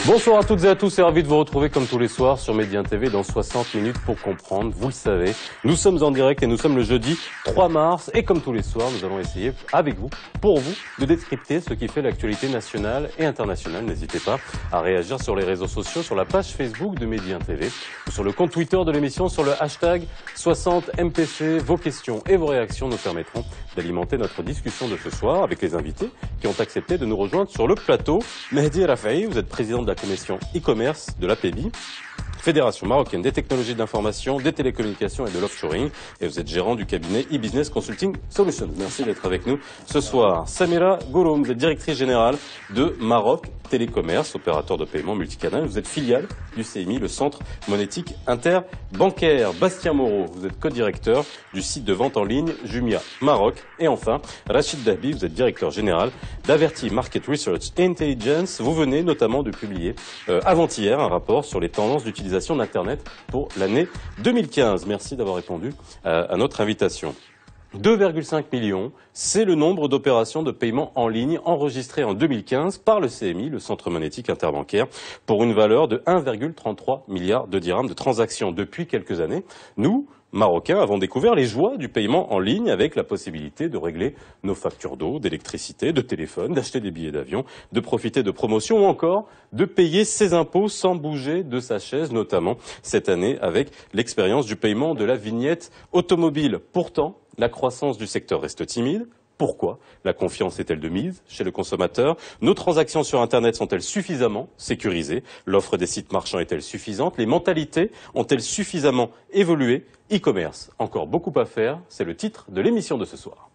Bonsoir à toutes et à tous et ravi de vous retrouver comme tous les soirs sur Média TV dans 60 minutes pour comprendre. Vous le savez, nous sommes en direct et nous sommes le jeudi 3 mars et comme tous les soirs, nous allons essayer avec vous, pour vous, de décrypter ce qui fait l'actualité nationale et internationale. N'hésitez pas à réagir sur les réseaux sociaux, sur la page Facebook de Média TV ou sur le compte Twitter de l'émission, sur le hashtag 60MPC. Vos questions et vos réactions nous permettront d'alimenter notre discussion de ce soir avec les invités qui ont accepté de nous rejoindre sur le plateau. Mehdi El Afai, vous êtes président de la commission e-commerce de l'APEBI, Fédération marocaine des technologies d'information, des télécommunications et de l'offshoring. Et vous êtes gérant du cabinet e-business consulting solutions. Merci d'être avec nous ce soir. Samira Gouroum, vous êtes directrice générale de Maroc Télécommerce, opérateur de paiement multicanal. Vous êtes filiale du CMI, le Centre monétique interbancaire. Bastien Moreau, vous êtes co-directeur du site de vente en ligne Jumia Maroc. Et enfin, Rachid Dahbi, vous êtes directeur général d'Averti Market Research Intelligence. Vous venez notamment de publier avant-hier un rapport sur les tendances d'utilisation d'Internet pour l'année 2015. Merci d'avoir répondu à notre invitation. 2,5 millions, c'est le nombre d'opérations de paiement en ligne enregistrées en 2015 par le CMI, le Centre monétique interbancaire, pour une valeur de 1,33 milliard de dirhams de transactions. Depuis quelques années, nous, Marocains, avons découvert les joies du paiement en ligne avec la possibilité de régler nos factures d'eau, d'électricité, de téléphone, d'acheter des billets d'avion, de profiter de promotions ou encore de payer ses impôts sans bouger de sa chaise, notamment cette année avec l'expérience du paiement de la vignette automobile. Pourtant, la croissance du secteur reste timide. Pourquoi? La confiance est-elle de mise chez le consommateur? Nos transactions sur Internet sont-elles suffisamment sécurisées? L'offre des sites marchands est-elle suffisante? Les mentalités ont-elles suffisamment évolué? E-commerce, encore beaucoup à faire, c'est le titre de l'émission de ce soir.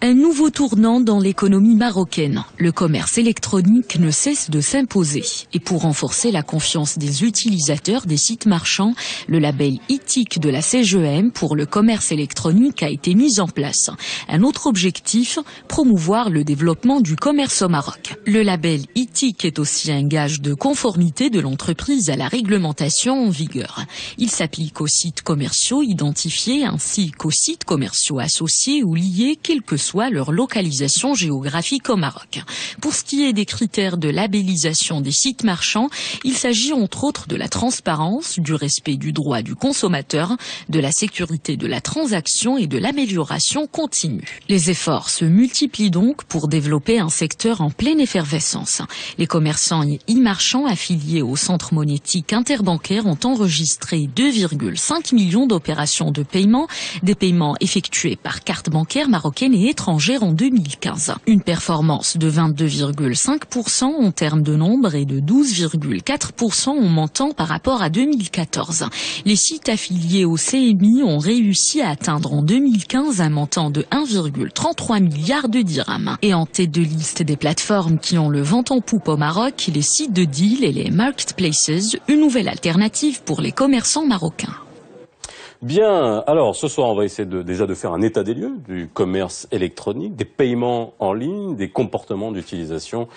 Un nouveau tournant dans l'économie marocaine. Le commerce électronique ne cesse de s'imposer. Et pour renforcer la confiance des utilisateurs des sites marchands, le label ITIC de la CGEM pour le commerce électronique a été mis en place. Un autre objectif, promouvoir le développement du commerce au Maroc. Le label ITIC est aussi un gage de conformité de l'entreprise à la réglementation en vigueur. Il s'applique aux sites commerciaux identifiés ainsi qu'aux sites commerciaux associés ou liés, quel que soit leur localisation géographique au Maroc. Pour ce qui est des critères de labellisation des sites marchands, il s'agit entre autres de la transparence, du respect du droit du consommateur, de la sécurité de la transaction et de l'amélioration continue. Les efforts se multiplient donc pour développer un secteur en pleine effervescence. Les commerçants et e-marchands affiliés au Centre monétique interbancaire ont enregistré 2,5 millions d'opérations de paiement, des paiements effectués par carte bancaire marocaine et étrangère en 2015. Une performance de 22,5% en termes de nombre et de 12,4% en montant par rapport à 2014. Les sites affiliés au CMI ont réussi à atteindre en 2015 un montant de 1,33 milliard de dirhams. Et en tête de liste des plateformes qui ont le vent en poupe au Maroc, les sites de deal et les marketplaces, une nouvelle alternative pour les commerçants marocains. Bien, alors ce soir on va essayer déjà de faire un état des lieux du commerce électronique, des paiements en ligne, des comportements d'utilisation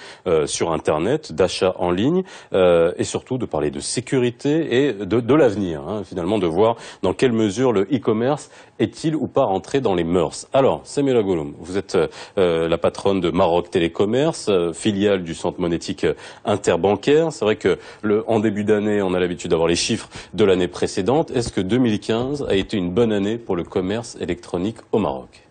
sur Internet, d'achat en ligne et surtout de parler de sécurité et de l'avenir, hein, finalement de voir dans quelle mesure le e-commerce est-il ou pas rentré dans les mœurs. Alors, Samira Gouroum, vous êtes la patronne de Maroc Télécommerce, filiale du Centre monétique interbancaire. C'est vrai que en début d'année, on a l'habitude d'avoir les chiffres de l'année précédente. Est-ce que 2015 a été une bonne année pour le commerce électronique au Maroc?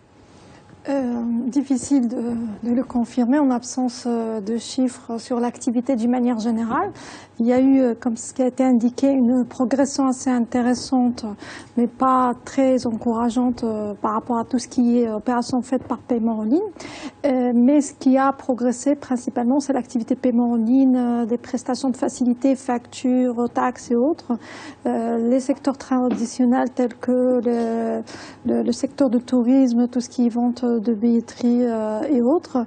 Difficile de le confirmer en absence de chiffres sur l'activité d'une manière générale. Il y a eu, comme ce qui a été indiqué, une progression assez intéressante, mais pas très encourageante par rapport à tout ce qui est opération faite par paiement en ligne. Mais ce qui a progressé principalement, c'est l'activité paiement en ligne, des prestations de facilité, factures, taxes et autres. Les secteurs traditionnels tels que le secteur du tourisme, tout ce qui est vente de billetterie et autres.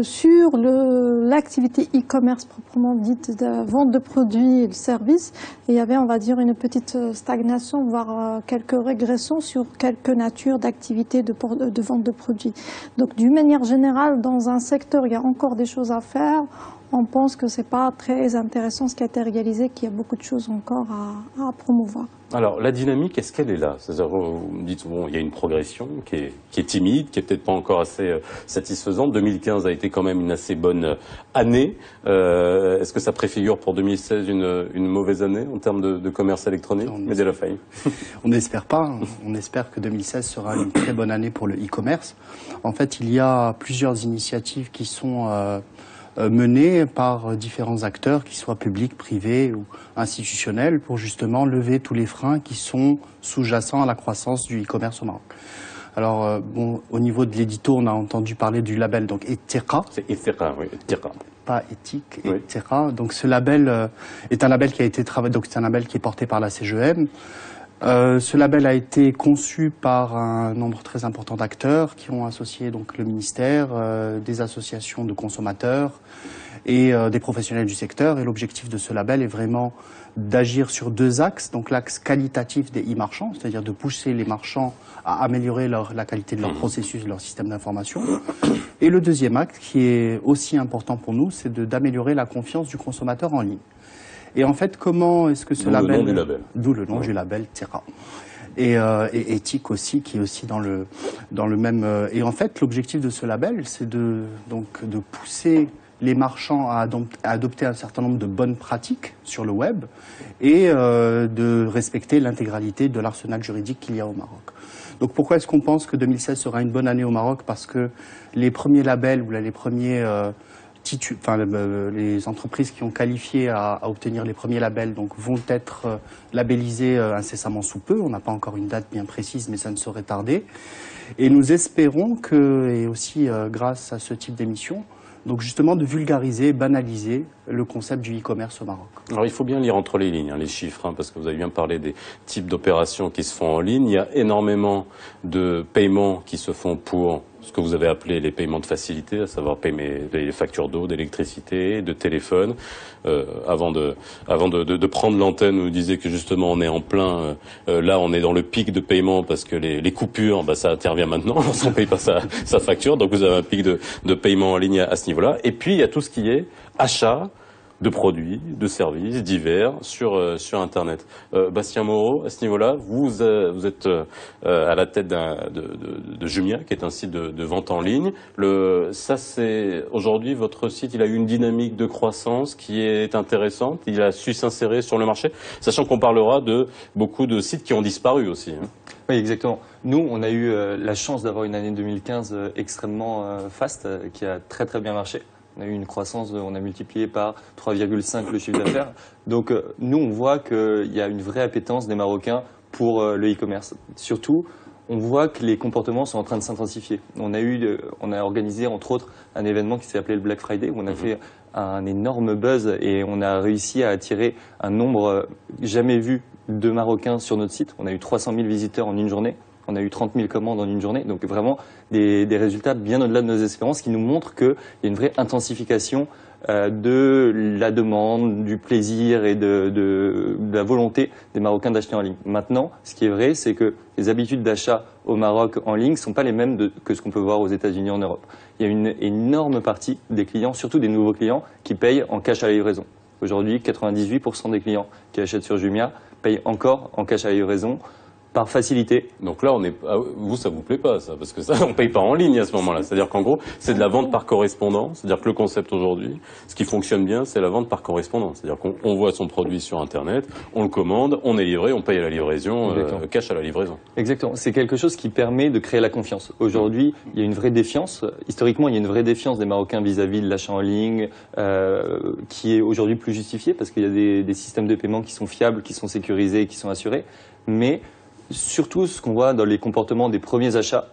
Sur l'activité e-commerce proprement dite, de vente de produits et de services, il y avait, on va dire, une petite stagnation, voire quelques régressions sur quelques natures d'activités de vente de produits. Donc, d'une manière générale, dans un secteur, il y a encore des choses à faire. on pense que c'est pas très intéressant ce qui a été réalisé, qu'il y a beaucoup de choses encore à promouvoir. Alors, la dynamique, est-ce qu'elle est là? C'est-à-dire, vous me dites, bon, il y a une progression qui est timide, qui est peut-être pas encore assez satisfaisante. 2015 a été quand même une assez bonne année. Est-ce que ça préfigure pour 2016 une mauvaise année en termes de commerce électronique? On n'espère pas. On espère que 2016 sera une très bonne année pour le e-commerce. En fait, il y a plusieurs initiatives qui sont menés par différents acteurs, qu'ils soient publics, privés ou institutionnels, pour justement lever tous les freins qui sont sous-jacents à la croissance du e-commerce au Maroc. Alors, bon, au niveau de l'édito, on a entendu parler du label donc Ethiqa. C'est Ethiqa, oui, Ethiqa. Pas éthique, Ethiqa. Donc, ce label est un label qui a été travaillé, donc c'est un label qui est porté par la CGM. Ce label a été conçu par un nombre très important d'acteurs qui ont associé donc le ministère, des associations de consommateurs et des professionnels du secteur. Et l'objectif de ce label est vraiment d'agir sur deux axes. Donc l'axe qualitatif des e-marchands, c'est-à-dire de pousser les marchands à améliorer la qualité de leur processus, de leur système d'information. Et le deuxième axe, qui est aussi important pour nous, c'est d'améliorer la confiance du consommateur en ligne. Et en fait, comment est-ce que ce label... D'où le nom du label. D'où le nom du label Terra. Et éthique aussi, qui est aussi dans le même... Et en fait, l'objectif de ce label, c'est de pousser les marchands à adopter un certain nombre de bonnes pratiques sur le web et de respecter l'intégralité de l'arsenal juridique qu'il y a au Maroc. Donc pourquoi est-ce qu'on pense que 2016 sera une bonne année au Maroc? Parce que les premiers labels ou les premiers... les entreprises qui ont qualifié à obtenir les premiers labels vont être labellisées incessamment sous peu. On n'a pas encore une date bien précise, mais ça ne saurait tarder. Et nous espérons que, et aussi grâce à ce type d'émission, donc justement de vulgariser, banaliser le concept du e-commerce au Maroc. Alors il faut bien lire entre les lignes, les chiffres, parce que vous avez bien parlé des types d'opérations qui se font en ligne. Il y a énormément de paiements qui se font pour ce que vous avez appelé les paiements de facilité, à savoir payer les factures d'eau, d'électricité, de téléphone. Avant de prendre l'antenne, vous disiez que justement on est en plein, là on est dans le pic de paiement parce que les coupures, ça intervient maintenant, on ne paye pas sa facture, donc vous avez un pic de paiement en ligne à ce niveau-là. Et puis il y a tout ce qui est achat de produits, de services divers sur Internet. Bastien Moreau, à ce niveau-là, vous êtes à la tête de Jumia, qui est un site de vente en ligne. Ça, c'est aujourd'hui votre site. Il a eu une dynamique de croissance qui est intéressante. Il a su s'insérer sur le marché, sachant qu'on parlera de beaucoup de sites qui ont disparu aussi. Oui, exactement. Nous, on a eu la chance d'avoir une année 2015 extrêmement faste, qui a très très bien marché. On a eu une croissance, on a multiplié par 3,5 le chiffre d'affaires. Donc nous, on voit qu'il y a une vraie appétence des Marocains pour le e-commerce. Surtout, on voit que les comportements sont en train de s'intensifier. On a organisé entre autres un événement qui s'est appelé le Black Friday, où on a fait un énorme buzz et on a réussi à attirer un nombre jamais vu de Marocains sur notre site. On a eu 300 000 visiteurs en une journée. On a eu 30 000 commandes en une journée, donc vraiment des résultats bien au-delà de nos espérances qui nous montrent qu'il y a une vraie intensification de la demande, du plaisir et de la volonté des Marocains d'acheter en ligne. Maintenant, ce qui est vrai, c'est que les habitudes d'achat au Maroc en ligne ne sont pas les mêmes que ce qu'on peut voir aux États-Unis en Europe. Il y a une énorme partie des clients, surtout des nouveaux clients, qui payent en cash à la livraison. Aujourd'hui, 98% des clients qui achètent sur Jumia payent encore en cash à la livraison, par facilité. Donc là, ça vous plaît pas, ça, parce que ça, on paye pas en ligne à ce moment-là. C'est-à-dire qu'en gros, c'est de la vente par correspondance. C'est-à-dire que le concept aujourd'hui, ce qui fonctionne bien, c'est la vente par correspondance. C'est-à-dire qu'on voit son produit sur Internet, on le commande, on est livré, on paye à la livraison, cash à la livraison. Exactement. C'est quelque chose qui permet de créer la confiance. Aujourd'hui, il y a une vraie défiance. Historiquement, il y a une vraie défiance des Marocains vis-à-vis de l'achat en ligne, qui est aujourd'hui plus justifiée parce qu'il y a des systèmes de paiement qui sont fiables, qui sont sécurisés, qui sont assurés. Mais surtout, ce qu'on voit dans les comportements des premiers achats,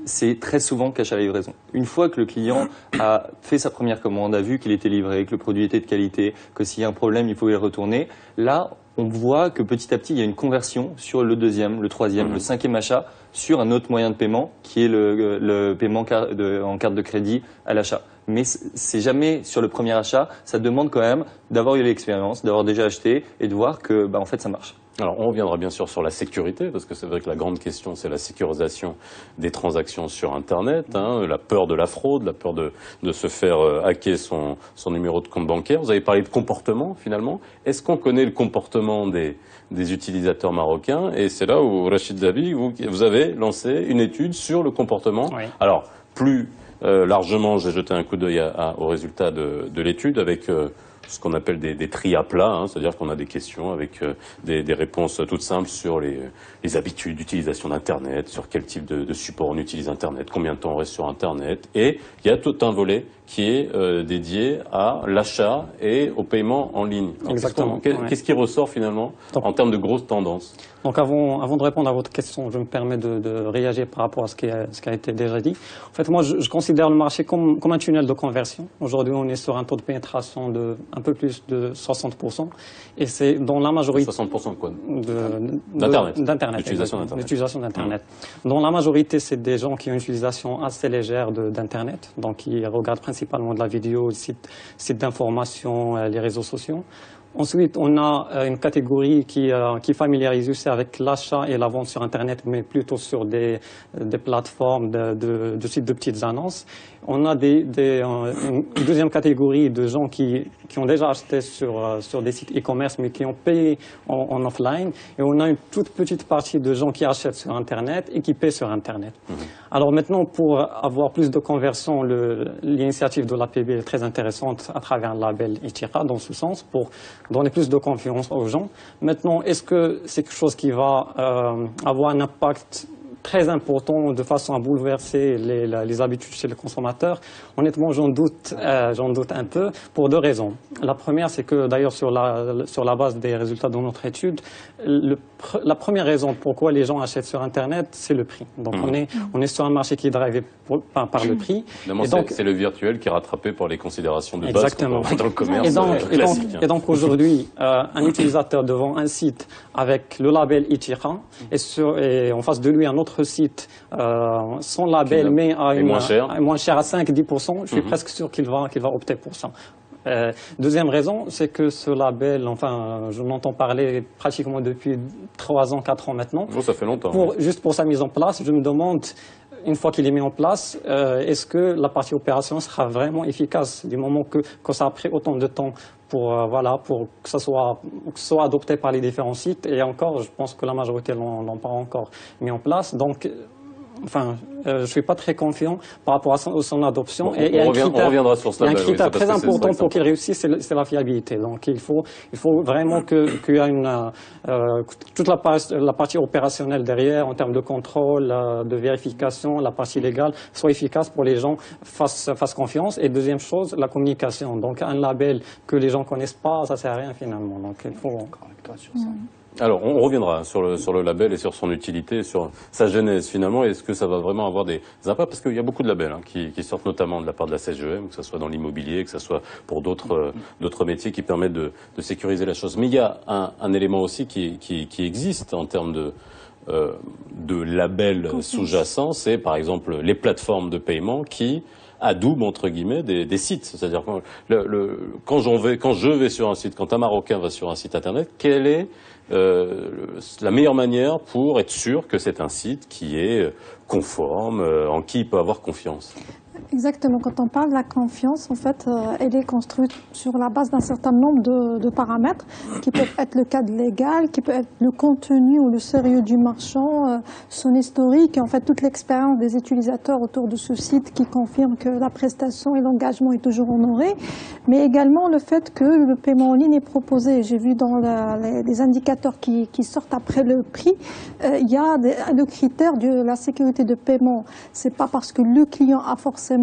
c'est très souvent cash à la livraison. Une fois que le client a fait sa première commande, a vu qu'il était livré, que le produit était de qualité, que s'il y a un problème, il pouvait le retourner, là, on voit que petit à petit, il y a une conversion sur le deuxième, le troisième, le cinquième achat sur un autre moyen de paiement qui est le paiement en carte de crédit à l'achat. Mais c'est jamais sur le premier achat, ça demande quand même d'avoir eu l'expérience, d'avoir déjà acheté et de voir que, en fait, ça marche. Alors, on reviendra bien sûr sur la sécurité, parce que c'est vrai que la grande question, c'est la sécurisation des transactions sur Internet, hein, la peur de la fraude, la peur de se faire hacker son numéro de compte bancaire. Vous avez parlé de comportement, finalement. Est-ce qu'on connaît le comportement des utilisateurs marocains? Et c'est là où, Rachid Dabi, vous avez lancé une étude sur le comportement. Oui. Alors, plus largement, j'ai jeté un coup d'œil aux résultats de l'étude avec ce qu'on appelle des tris à plat, hein, c'est-à-dire qu'on a des questions avec des réponses toutes simples sur les habitudes d'utilisation d'Internet, sur quel type de support on utilise Internet, combien de temps on reste sur Internet. Et il y a tout un volet qui est dédié à l'achat et au paiement en ligne. Alors, exactement. Qu'est-ce qui ressort finalement en termes de grosses tendances? Donc avant de répondre à votre question, je me permets de réagir par rapport à ce qui a été déjà dit. En fait, moi, je considère le marché comme un tunnel de conversion. Aujourd'hui, on est sur un taux de pénétration de un peu plus de 60%. Et c'est dans la majorité... 60% quoi? D'Internet. L'utilisation d'Internet. Dans la majorité, c'est des gens qui ont une utilisation assez légère d'Internet, donc qui regardent principalement de la vidéo, sites d'information, les réseaux sociaux. Ensuite, on a une catégorie qui familiarise aussi avec l'achat et la vente sur Internet, mais plutôt sur des plateformes de sites de petites annonces. On a une deuxième catégorie de gens qui ont déjà acheté sur des sites e-commerce, mais qui ont payé en offline. Et on a une toute petite partie de gens qui achètent sur Internet et qui paient sur Internet. Alors maintenant, pour avoir plus de conversion, l'initiative de l'APB est très intéressante à travers le label Itira, dans ce sens, pour donner plus de confiance aux gens. Maintenant, est-ce que c'est quelque chose qui va avoir un impact très important de façon à bouleverser les habitudes chez les consommateurs? Honnêtement, j'en doute un peu pour deux raisons. La première, c'est que d'ailleurs sur la base des résultats de notre étude, la première raison pourquoi les gens achètent sur Internet, c'est le prix. Donc on est sur un marché qui est drivé par le prix. C'est le virtuel qui est rattrapé par les considérations de base dans le commerce classique. Et donc aujourd'hui, un utilisateur devant un site avec le label Itira et en face de lui un autre site sans label mais moins cher à 5-10%, je suis presque sûr qu'il va opter pour ça. Deuxième raison, c'est que ce label, enfin, je m'entends parler pratiquement depuis 3 ans, 4 ans maintenant. Oh, ça fait longtemps. Juste pour sa mise en place, je me demande, une fois qu'il est mis en place, est-ce que la partie opération sera vraiment efficace du moment que ça a pris autant de temps pour que ça soit adopté par les différents sites. Et encore, je pense que la majorité l'ont pas encore mis en place. Donc, enfin, je suis pas très confiant par rapport à son adoption. Bon, on reviendra sur cela. Il y a un critère très important pour qu'il réussisse, c'est la fiabilité. Donc, il faut vraiment qu'il y ait toute la partie opérationnelle derrière, en termes de contrôle, de vérification, la partie légale, soit efficace pour les gens, fassent confiance. Et deuxième chose, la communication. Donc, un label que les gens connaissent pas, ça sert à rien finalement. Donc, il faut encore sur ça. Alors, on reviendra sur le label et sur son utilité, sur sa genèse finalement. Est-ce que ça va vraiment avoir des impacts? Parce qu'il y a beaucoup de labels qui sortent notamment de la part de la CGEM, que ce soit dans l'immobilier, que ce soit pour d'autres métiers qui permettent de sécuriser la chose. Mais il y a un élément aussi qui existe en termes de labels sous-jacents, c'est par exemple les plateformes de paiement qui adoubent entre guillemets des sites. C'est-à-dire quand je vais sur un site, quand un Marocain va sur un site internet, quelle est la meilleure manière pour être sûr que c'est un site qui est conforme, en qui il peut avoir confiance? Exactement. Quand on parle de la confiance, en fait, elle est construite sur la base d'un certain nombre de paramètres qui peuvent être le cadre légal, qui peut être le contenu ou le sérieux du marchand, son historique, et en fait toute l'expérience des utilisateurs autour de ce site qui confirme que la prestation et l'engagement est toujours honoré, mais également le fait que le paiement en ligne est proposé. J'ai vu dans les indicateurs qui sortent après le prix, il y a le critère de la sécurité de paiement. C'est pas parce que le client a forcément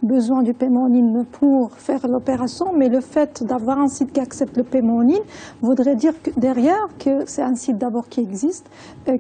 besoin du paiement en ligne pour faire l'opération, mais le fait d'avoir un site qui accepte le paiement en ligne voudrait dire que derrière que c'est un site d'abord qui existe,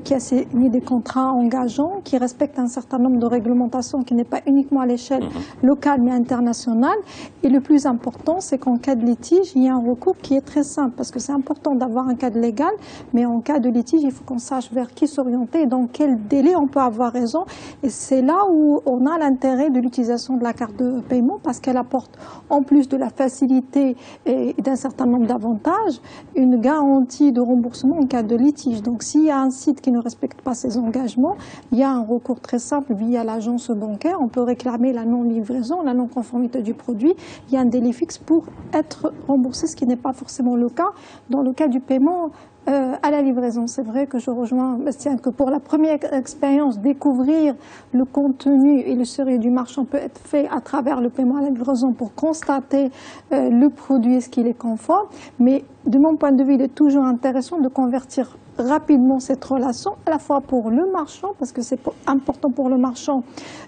qui a signé des contrats engageants, qui respecte un certain nombre de réglementations, qui n'est pas uniquement à l'échelle locale mais internationale. Et le plus important, c'est qu'en cas de litige, il y a un recours qui est très simple, parce que c'est important d'avoir un cadre légal, mais en cas de litige, il faut qu'on sache vers qui s'orienter et dans quel délai on peut avoir raison. Et c'est là où on a l'intérêt de l'utilisation l'utilisation de la carte de paiement parce qu'elle apporte, en plus de la facilité et d'un certain nombre d'avantages, une garantie de remboursement en cas de litige. Donc s'il y a un site qui ne respecte pas ses engagements, il y a un recours très simple via l'agence bancaire. On peut réclamer la non-livraison, la non-conformité du produit. Il y a un délai fixe pour être remboursé, ce qui n'est pas forcément le cas dans le cas du paiement à la livraison. C'est vrai que je rejoins Bastien que pour la première expérience, découvrir le contenu et le sérieux du marchand peut être fait à travers le paiement à la livraison pour constater le produit, est-ce qu'il est conforme. Mais de mon point de vue, il est toujours intéressant de convertir rapidement cette relation, à la fois pour le marchand, parce que c'est important pour le marchand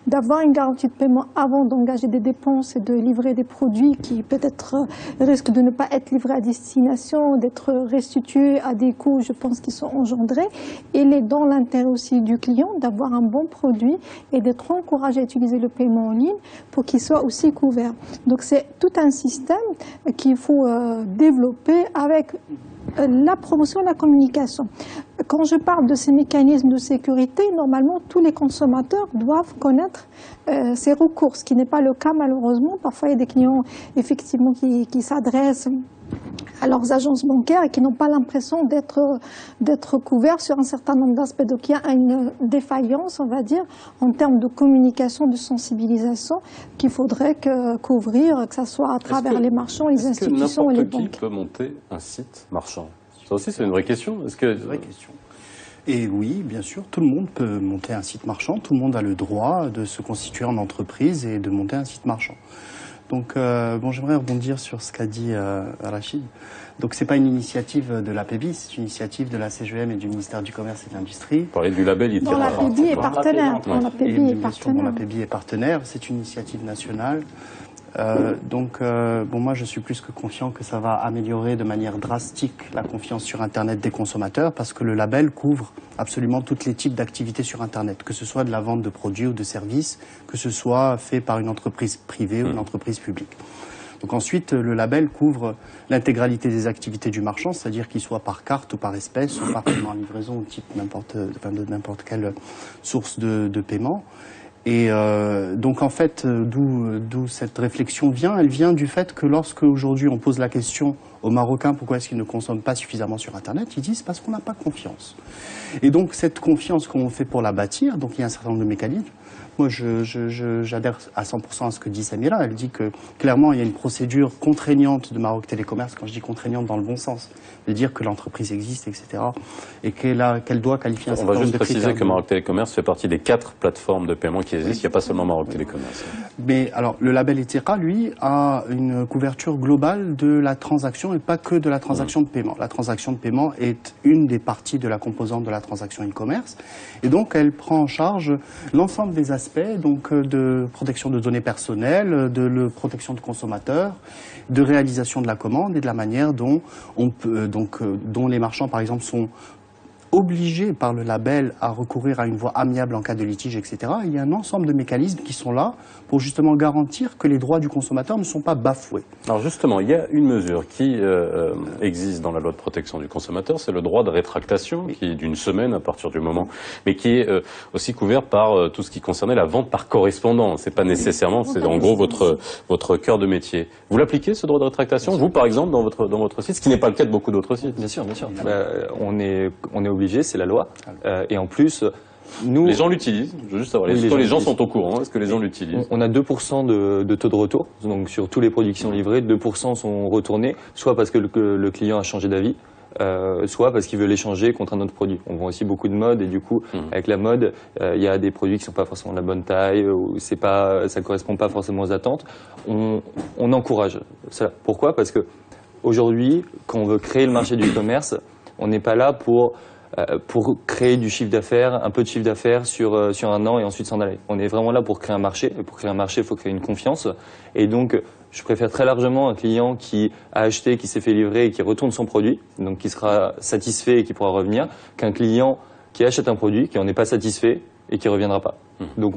d'avoir une garantie de paiement avant d'engager des dépenses et de livrer des produits qui peut-être risquent de ne pas être livrés à destination, d'être restitués à des coûts, je pense, qui sont engendrés. Et il est dans l'intérêt aussi du client d'avoir un bon produit et d'être encouragé à utiliser le paiement en ligne pour qu'il soit aussi couvert. Donc c'est tout un système qu'il faut développer avec la promotion et la communication. Quand je parle de ces mécanismes de sécurité, normalement, tous les consommateurs doivent connaître ces recours, ce qui n'est pas le cas malheureusement. Parfois, il y a des clients effectivement qui s'adressent à leurs agences bancaires et qui n'ont pas l'impression d'être couverts sur un certain nombre d'aspects. Donc il y a une défaillance, on va dire, en termes de communication, de sensibilisation qu'il faudrait couvrir, que ce soit à travers les marchands, les institutions et les banques. Est-ce que n'importe qui peut monter un site marchand? Ça aussi, c'est une vraie question. C'est une vraie question. Et oui, bien sûr, tout le monde peut monter un site marchand. Tout le monde a le droit de se constituer en entreprise et de monter un site marchand. Donc, j'aimerais rebondir sur ce qu'a dit Rachid. Donc, c'est pas une initiative de l'APEBI, c'est une initiative de la CGM et du ministère du Commerce et de l'Industrie. Vous parlez du label ITERA. l'APEBI est partenaire. L'APEBI est partenaire. C'est une initiative nationale. Moi, je suis plus que confiant que ça va améliorer de manière drastique la confiance sur Internet des consommateurs parce que le label couvre absolument tous les types d'activités sur Internet, que ce soit de la vente de produits ou de services, que ce soit fait par une entreprise privée ou une entreprise publique. Donc ensuite, le label couvre l'intégralité des activités du marchand, c'est-à-dire qu'il soit par carte ou par espèce ou par paiement à livraison ou type de n'importe quelle source de paiement. Et donc en fait, d'où cette réflexion vient? Elle vient du fait que lorsque aujourd'hui on pose la question aux Marocains pourquoi est-ce qu'ils ne consomment pas suffisamment sur Internet, ils disent parce qu'on n'a pas confiance. Et donc cette confiance, comment on fait pour la bâtir? Donc il y a un certain nombre de mécanismes. Moi, j'adhère à 100% à ce que dit Samira. Elle dit que clairement, il y a une procédure contraignante de Maroc Télécommerce. Quand je dis contraignante dans le bon sens, de dire que l'entreprise existe, etc. Et qu'elle doit qualifier un certain nombre de critères. On va juste préciser que Maroc Télécommerce fait partie des 4 plateformes de paiement qui existent. Il n'y a pas seulement Maroc Télécommerce. Mais alors, le label ITERA, lui, a une couverture globale de la transaction et pas que de la transaction de paiement. La transaction de paiement est une des parties de la composante de la transaction e-commerce. Et donc, elle prend en charge l'ensemble des aspects donc de protection de données personnelles, de protection de consommateurs, de réalisation de la commande et de la manière dont dont les marchands, par exemple, sont obligés par le label à recourir à une voie amiable en cas de litige, etc. Il y a un ensemble de mécanismes qui sont là pour justement garantir que les droits du consommateur ne sont pas bafoués. Alors justement, il y a une mesure qui existe dans la loi de protection du consommateur, c'est le droit de rétractation, qui est d'une semaine à partir du moment, mais qui est aussi couvert par tout ce qui concernait la vente par correspondance. C'est pas nécessairement, c'est en gros votre cœur de métier. Vous l'appliquez ce droit de rétractation, vous par exemple dans votre site, ce qui n'est pas le cas de beaucoup d'autres sites. Bien sûr, bien sûr. On est obligé, c'est la loi, et en plus. Nous, les gens l'utilisent, je veux juste savoir. Est-ce que les gens sont au courant? Est-ce que les gens l'utilisent? On a 2% de taux de retour. Donc sur tous les produits qui sont livrés, 2% sont retournés, soit parce que le client a changé d'avis, soit parce qu'il veut l'échanger contre un autre produit. On vend aussi beaucoup de mode et du coup, avec la mode, il y a des produits qui sont pas forcément de la bonne taille ou ça correspond pas forcément aux attentes. On encourage ça. Pourquoi? Parce que aujourd'hui, quand on veut créer le marché du e-commerce, on n'est pas là pour créer du chiffre d'affaires, un peu de chiffre d'affaires sur un an et ensuite s'en aller. On est vraiment là pour créer un marché. Et pour créer un marché, il faut créer une confiance. Et donc, je préfère très largement un client qui a acheté, qui s'est fait livrer et qui retourne son produit, donc qui sera satisfait et qui pourra revenir, qu'un client qui achète un produit, qui n'en est pas satisfait et qui ne reviendra pas. Donc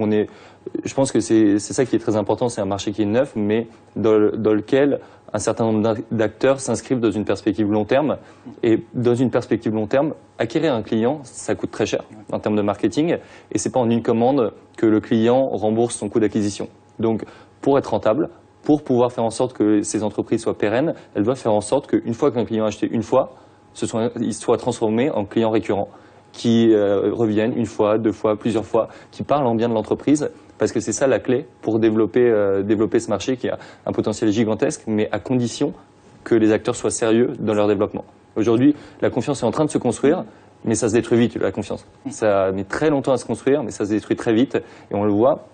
je pense que c'est ça qui est très important, c'est un marché qui est neuf, mais dans lequel un certain nombre d'acteurs s'inscrivent dans une perspective long terme. Et dans une perspective long terme, acquérir un client, ça coûte très cher en termes de marketing. Et c'est pas en une commande que le client rembourse son coût d'acquisition. Donc, pour être rentable, pour pouvoir faire en sorte que ces entreprises soient pérennes, elles doivent faire en sorte qu'une fois qu'un client a acheté une fois, il soit transformé en client récurrent, qui reviennent une fois, deux fois, plusieurs fois, qui parlent en bien de l'entreprise, parce que c'est ça la clé pour développer ce marché qui a un potentiel gigantesque, mais à condition que les acteurs soient sérieux dans leur développement. Aujourd'hui, la confiance est en train de se construire, mais ça se détruit vite, la confiance. Ça met très longtemps à se construire, mais ça se détruit très vite, et on le voit.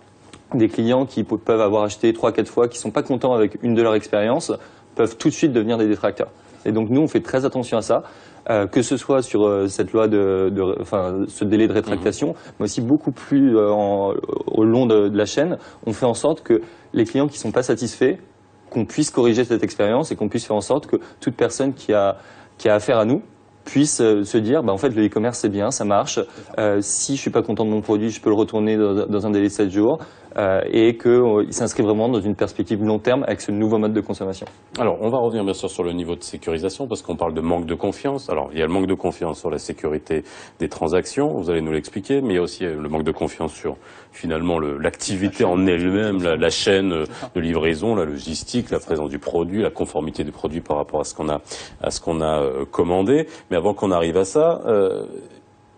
Des clients qui peuvent avoir acheté 3-4 fois, qui ne sont pas contents avec une de leurs expériences, peuvent tout de suite devenir des détracteurs. Et donc nous, on fait très attention à ça, que ce soit sur cette loi ce délai de rétractation, mais aussi beaucoup plus au long de la chaîne. On fait en sorte que les clients qui ne sont pas satisfaits, qu'on puisse corriger cette expérience et qu'on puisse faire en sorte que toute personne qui a affaire à nous puisse se dire, en fait, le e-commerce, c'est bien, ça marche. Si je suis pas content de mon produit, je peux le retourner dans un délai de 7 jours. Et qu'il s'inscrit vraiment dans une perspective long terme avec ce nouveau mode de consommation. Alors, on va revenir bien sûr sur le niveau de sécurisation parce qu'on parle de manque de confiance. Alors, il y a le manque de confiance sur la sécurité des transactions, vous allez nous l'expliquer, mais il y a aussi le manque de confiance sur finalement l'activité en elle-même, la chaîne de livraison, la logistique, la présence du produit, la conformité du produit par rapport à ce qu'on a commandé. Mais avant qu'on arrive à ça,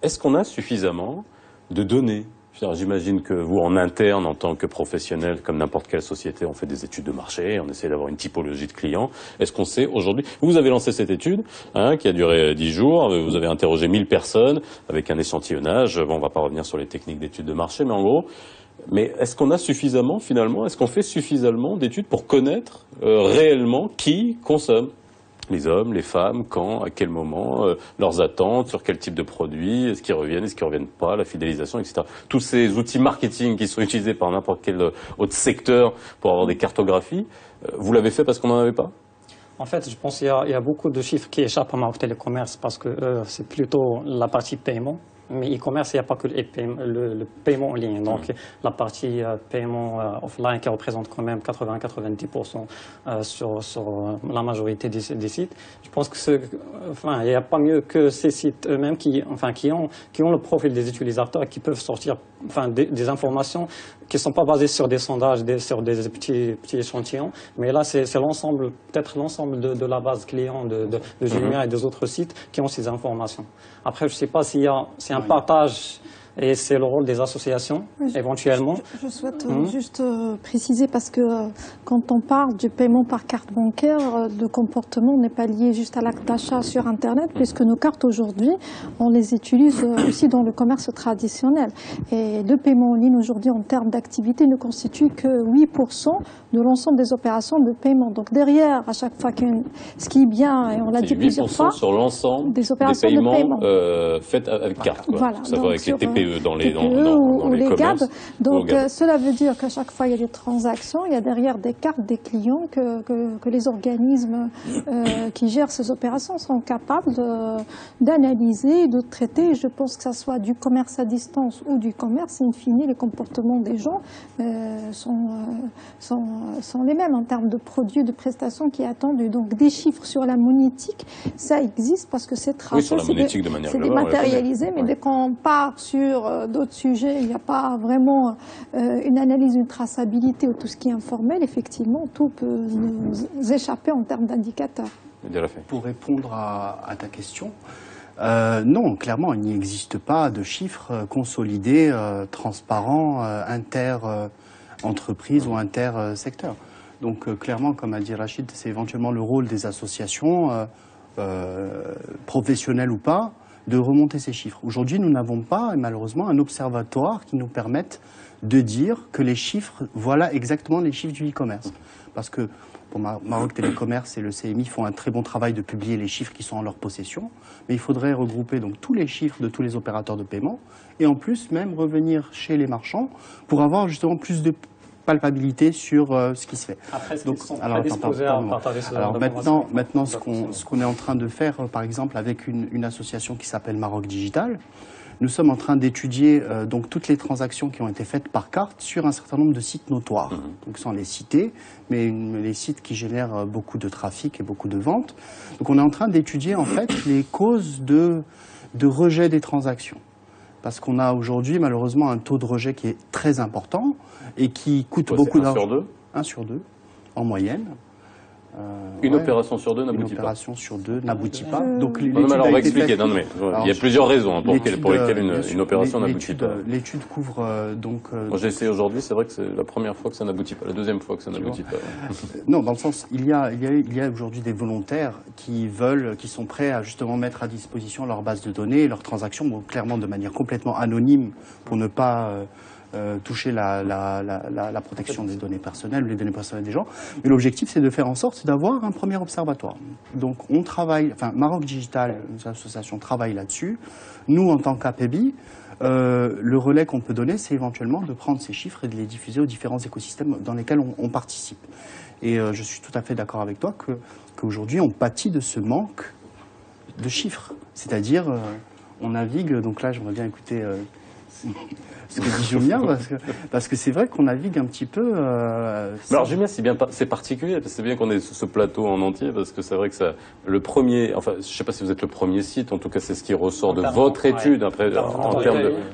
est-ce qu'on a suffisamment de données? J'imagine que vous, en interne, en tant que professionnel, comme n'importe quelle société, on fait des études de marché, on essaie d'avoir une typologie de clients. Est-ce qu'on sait aujourd'hui, vous avez lancé cette étude, qui a duré 10 jours, vous avez interrogé 1000 personnes avec un échantillonnage. Bon, on va pas revenir sur les techniques d'études de marché, mais en gros, est-ce qu'on a suffisamment, finalement, est-ce qu'on fait suffisamment d'études pour connaître réellement qui consomme? Les hommes, les femmes, quand, à quel moment, leurs attentes, sur quel type de produit, est-ce qu'ils reviennent, est-ce qu'ils reviennent pas, la fidélisation, etc. Tous ces outils marketing qui sont utilisés par n'importe quel autre secteur pour avoir des cartographies, vous l'avez fait parce qu'on n'en avait pas? En fait, je pense qu'il y a beaucoup de chiffres qui échappent à Maroc Télécommerce parce que c'est plutôt la partie paiement. Mais e-commerce, il n'y a pas que le paiement en ligne. Donc, la partie paiement offline qui représente quand même 80-90% sur la majorité des sites. Je pense que il n'y a pas mieux que ces sites eux-mêmes qui ont le profil des utilisateurs et qui peuvent sortir des informations qui ne sont pas basées sur des sondages, sur des petits échantillons. Mais là, c'est l'ensemble, peut-être l'ensemble de la base client de Jumia et des autres sites qui ont ces informations. Après, je ne sais pas s'il y a un partage, et c'est le rôle des associations, éventuellement. Je souhaite juste préciser, parce que quand on parle du paiement par carte bancaire, le comportement n'est pas lié juste à l'acte d'achat sur Internet, puisque nos cartes aujourd'hui, on les utilise aussi dans le commerce traditionnel. Et le paiement en ligne aujourd'hui, en termes d'activité, ne constitue que 8% de l'ensemble des opérations de paiement. Donc derrière, à chaque fois, ce qui est bien, et on l'a dit plusieurs fois, sur l'ensemble des opérations de paiement faites avec carte. Voilà. Ça va avec les TPE dans les GAB. commerces. Donc cela veut dire qu'à chaque fois il y a des transactions, il y a derrière des cartes des clients que les organismes qui gèrent ces opérations sont capables d'analyser, de traiter. Je pense que ça soit du commerce à distance ou du commerce, in fine, les comportements des gens sont les mêmes en termes de produits, de prestations qui est attendu. Donc des chiffres sur la monétique, ça existe parce que c'est tracé, sur la monétique de manière globale, dématérialisé, mais dès qu'on part sur d'autres sujets, il n'y a pas vraiment une analyse, une traçabilité ou tout ce qui est informel. Effectivement, tout peut nous échapper en termes d'indicateurs. Pour répondre à ta question, non, clairement, il n'y existe pas de chiffres consolidés, transparents, inter-entreprises ou inter-secteurs. Donc clairement, comme a dit Rachid, c'est éventuellement le rôle des associations, professionnelles ou pas, de remonter ces chiffres. Aujourd'hui, nous n'avons pas, malheureusement, un observatoire qui nous permette de dire que les chiffres, voilà exactement les chiffres du e-commerce. Parce que pour Maroc Télécommerce et le CMI font un très bon travail de publier les chiffres qui sont en leur possession, mais il faudrait regrouper donc tous les chiffres de tous les opérateurs de paiement et en plus même revenir chez les marchands pour avoir justement plus de palpabilité sur ce qui se fait. Après, maintenant, ce qu'on est en train de faire, par exemple, avec une association qui s'appelle Maroc Digital, nous sommes en train d'étudier donc toutes les transactions qui ont été faites par carte sur un certain nombre de sites notoires. Donc sans les citer, mais les sites qui génèrent beaucoup de trafic et beaucoup de ventes. Donc on est en train d'étudier en fait les causes de rejet des transactions. parce qu'on a aujourd'hui malheureusement un taux de rejet qui est très important et qui coûte beaucoup d'argent. 1 sur 2 1 sur 2, en moyenne. Une opération sur 2 n'aboutit pas. Une opération sur 2 n'aboutit pas. Donc, non, mais alors on va expliquer. Non, mais il y a plusieurs raisons pour lesquelles une opération n'aboutit pas. L'étude couvre donc... Moi j'ai essayé aujourd'hui, c'est vrai que c'est la première fois que ça n'aboutit pas, la deuxième fois que ça n'aboutit pas. Non, dans le sens, il y a aujourd'hui des volontaires qui sont prêts à justement mettre à disposition leur base de données, leurs transactions, bon, clairement de manière complètement anonyme pour ne pas... toucher la protection des données personnelles, les données personnelles des gens. Mais l'objectif, c'est de faire en sorte d'avoir un premier observatoire. Donc, on travaille, enfin, Maroc Digital, une association, travaille là-dessus. Nous, en tant qu'APEBI, le relais qu'on peut donner, c'est éventuellement de prendre ces chiffres et de les diffuser aux différents écosystèmes dans lesquels on participe. Et je suis tout à fait d'accord avec toi qu'aujourd'hui, on pâtit de ce manque de chiffres. C'est-à-dire, on navigue, donc là, j'aimerais bien écouter... ce que dit Julien, parce que c'est vrai qu'on navigue un petit peu... Alors Julien, c'est particulier, c'est bien qu'on ait ce plateau en entier, parce que c'est vrai que le premier, enfin je ne sais pas si vous êtes le premier site, en tout cas c'est ce qui ressort de votre étude, après, en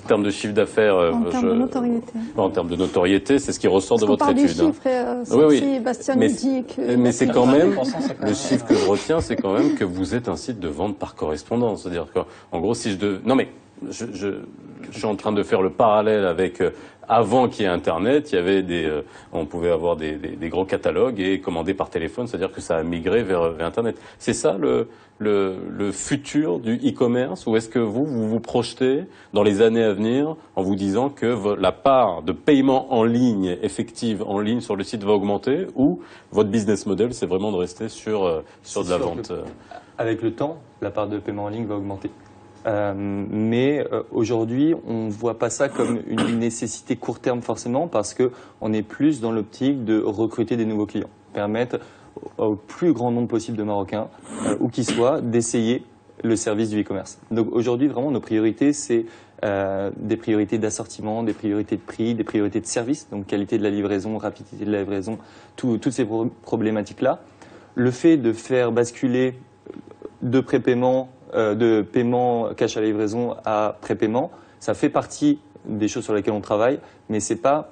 termes de chiffre d'affaires... En termes de notoriété. En termes de notoriété, c'est ce qui ressort de votre étude. Mais c'est quand même, le chiffre que je retiens, c'est quand même que vous êtes un site de vente par correspondance. C'est-à-dire qu'en gros, si je devais... Non mais... Je suis en train de faire le parallèle avec avant qu'il y ait Internet, il y avait on pouvait avoir des gros catalogues et commander par téléphone, c'est-à-dire que ça a migré vers Internet. C'est ça le futur du e-commerce, ou est-ce que vous projetez dans les années à venir en vous disant que la part de paiement en ligne, effective en ligne sur le site va augmenter, ou votre business model c'est vraiment de rester sur de la vente? Avec le temps, la part de paiement en ligne va augmenter. Mais aujourd'hui, on ne voit pas ça comme une nécessité court terme forcément, parce qu'on est plus dans l'optique de recruter des nouveaux clients, permettre au plus grand nombre possible de Marocains, où qu'ils soient, d'essayer le service du e-commerce. Donc aujourd'hui, vraiment, nos priorités, c'est des priorités d'assortiment, des priorités de prix, des priorités de service, donc qualité de la livraison, rapidité de la livraison, toutes ces problématiques-là. Le fait de faire basculer de prépaiement, de paiement cash à la livraison à prépaiement, ça fait partie des choses sur lesquelles on travaille, mais c'est pas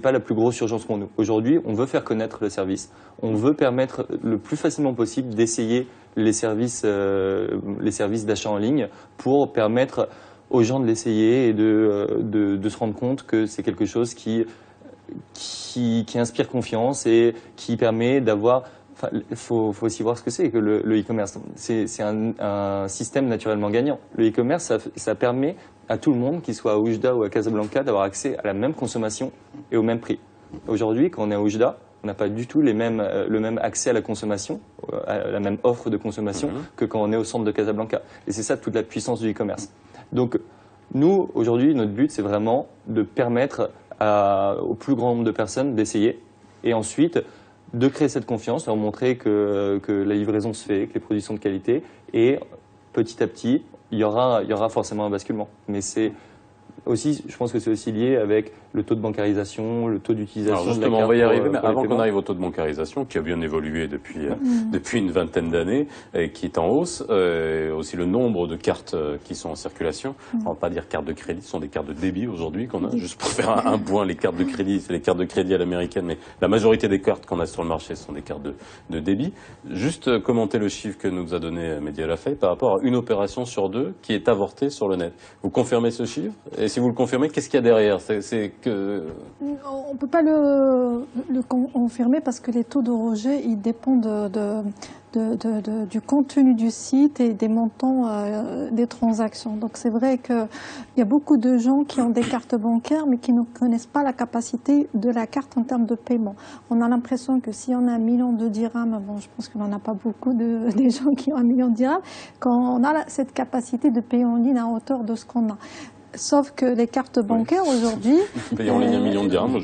la plus grosse urgence pour nous. Aujourd'hui, on veut faire connaître le service, on veut permettre le plus facilement possible d'essayer les services d'achat en ligne pour permettre aux gens de l'essayer et de se rendre compte que c'est quelque chose qui inspire confiance et qui permet d'avoir... Enfin, faut aussi voir ce que c'est que le e-commerce. C'est un système naturellement gagnant. Le e-commerce, ça permet à tout le monde, qu'il soit à Oujda ou à Casablanca, d'avoir accès à la même consommation et au même prix. Aujourd'hui, quand on est à Oujda, on n'a pas du tout le même accès à la consommation, à la même offre de consommation que quand on est au centre de Casablanca. Et c'est ça toute la puissance du e-commerce. Donc, nous, aujourd'hui, notre but, c'est vraiment de permettre au plus grand nombre de personnes d'essayer et ensuite de créer cette confiance, leur montrer que la livraison se fait, que les produits sont de qualité, et petit à petit, il y aura forcément un basculement. Mais c'est aussi, je pense que c'est aussi lié avec le taux de bancarisation, le taux d'utilisation. Alors justement, on va y arriver, mais avant qu'on arrive au taux de bancarisation, qui a bien évolué depuis une vingtaine d'années, et qui est en hausse, aussi le nombre de cartes qui sont en circulation. On va pas dire cartes de crédit, ce sont des cartes de débit aujourd'hui qu'on a. Juste pour faire un point, les cartes de crédit, c'est les cartes de crédit à l'américaine, mais la majorité des cartes qu'on a sur le marché sont des cartes de débit. Juste commenter le chiffre que nous a donné Mehdi El Afay par rapport à une opération sur 2 qui est avortée sur le net. Vous confirmez ce chiffre? Et si vous le confirmez, qu'est-ce qu'il y a derrière? On ne peut pas le confirmer parce que les taux de rejet ils dépendent du contenu du site et des montants des transactions. Donc c'est vrai qu'il y a beaucoup de gens qui ont des cartes bancaires mais qui ne connaissent pas la capacité de la carte en termes de paiement. On a l'impression que si on a 1 million de dirhams, bon je pense qu'on n'en a pas beaucoup des gens qui ont 1 million de dirhams, quand on a cette capacité de payer en ligne à hauteur de ce qu'on a. Sauf que les cartes bancaires aujourd'hui... Payer en ligne 1 million de dirhams,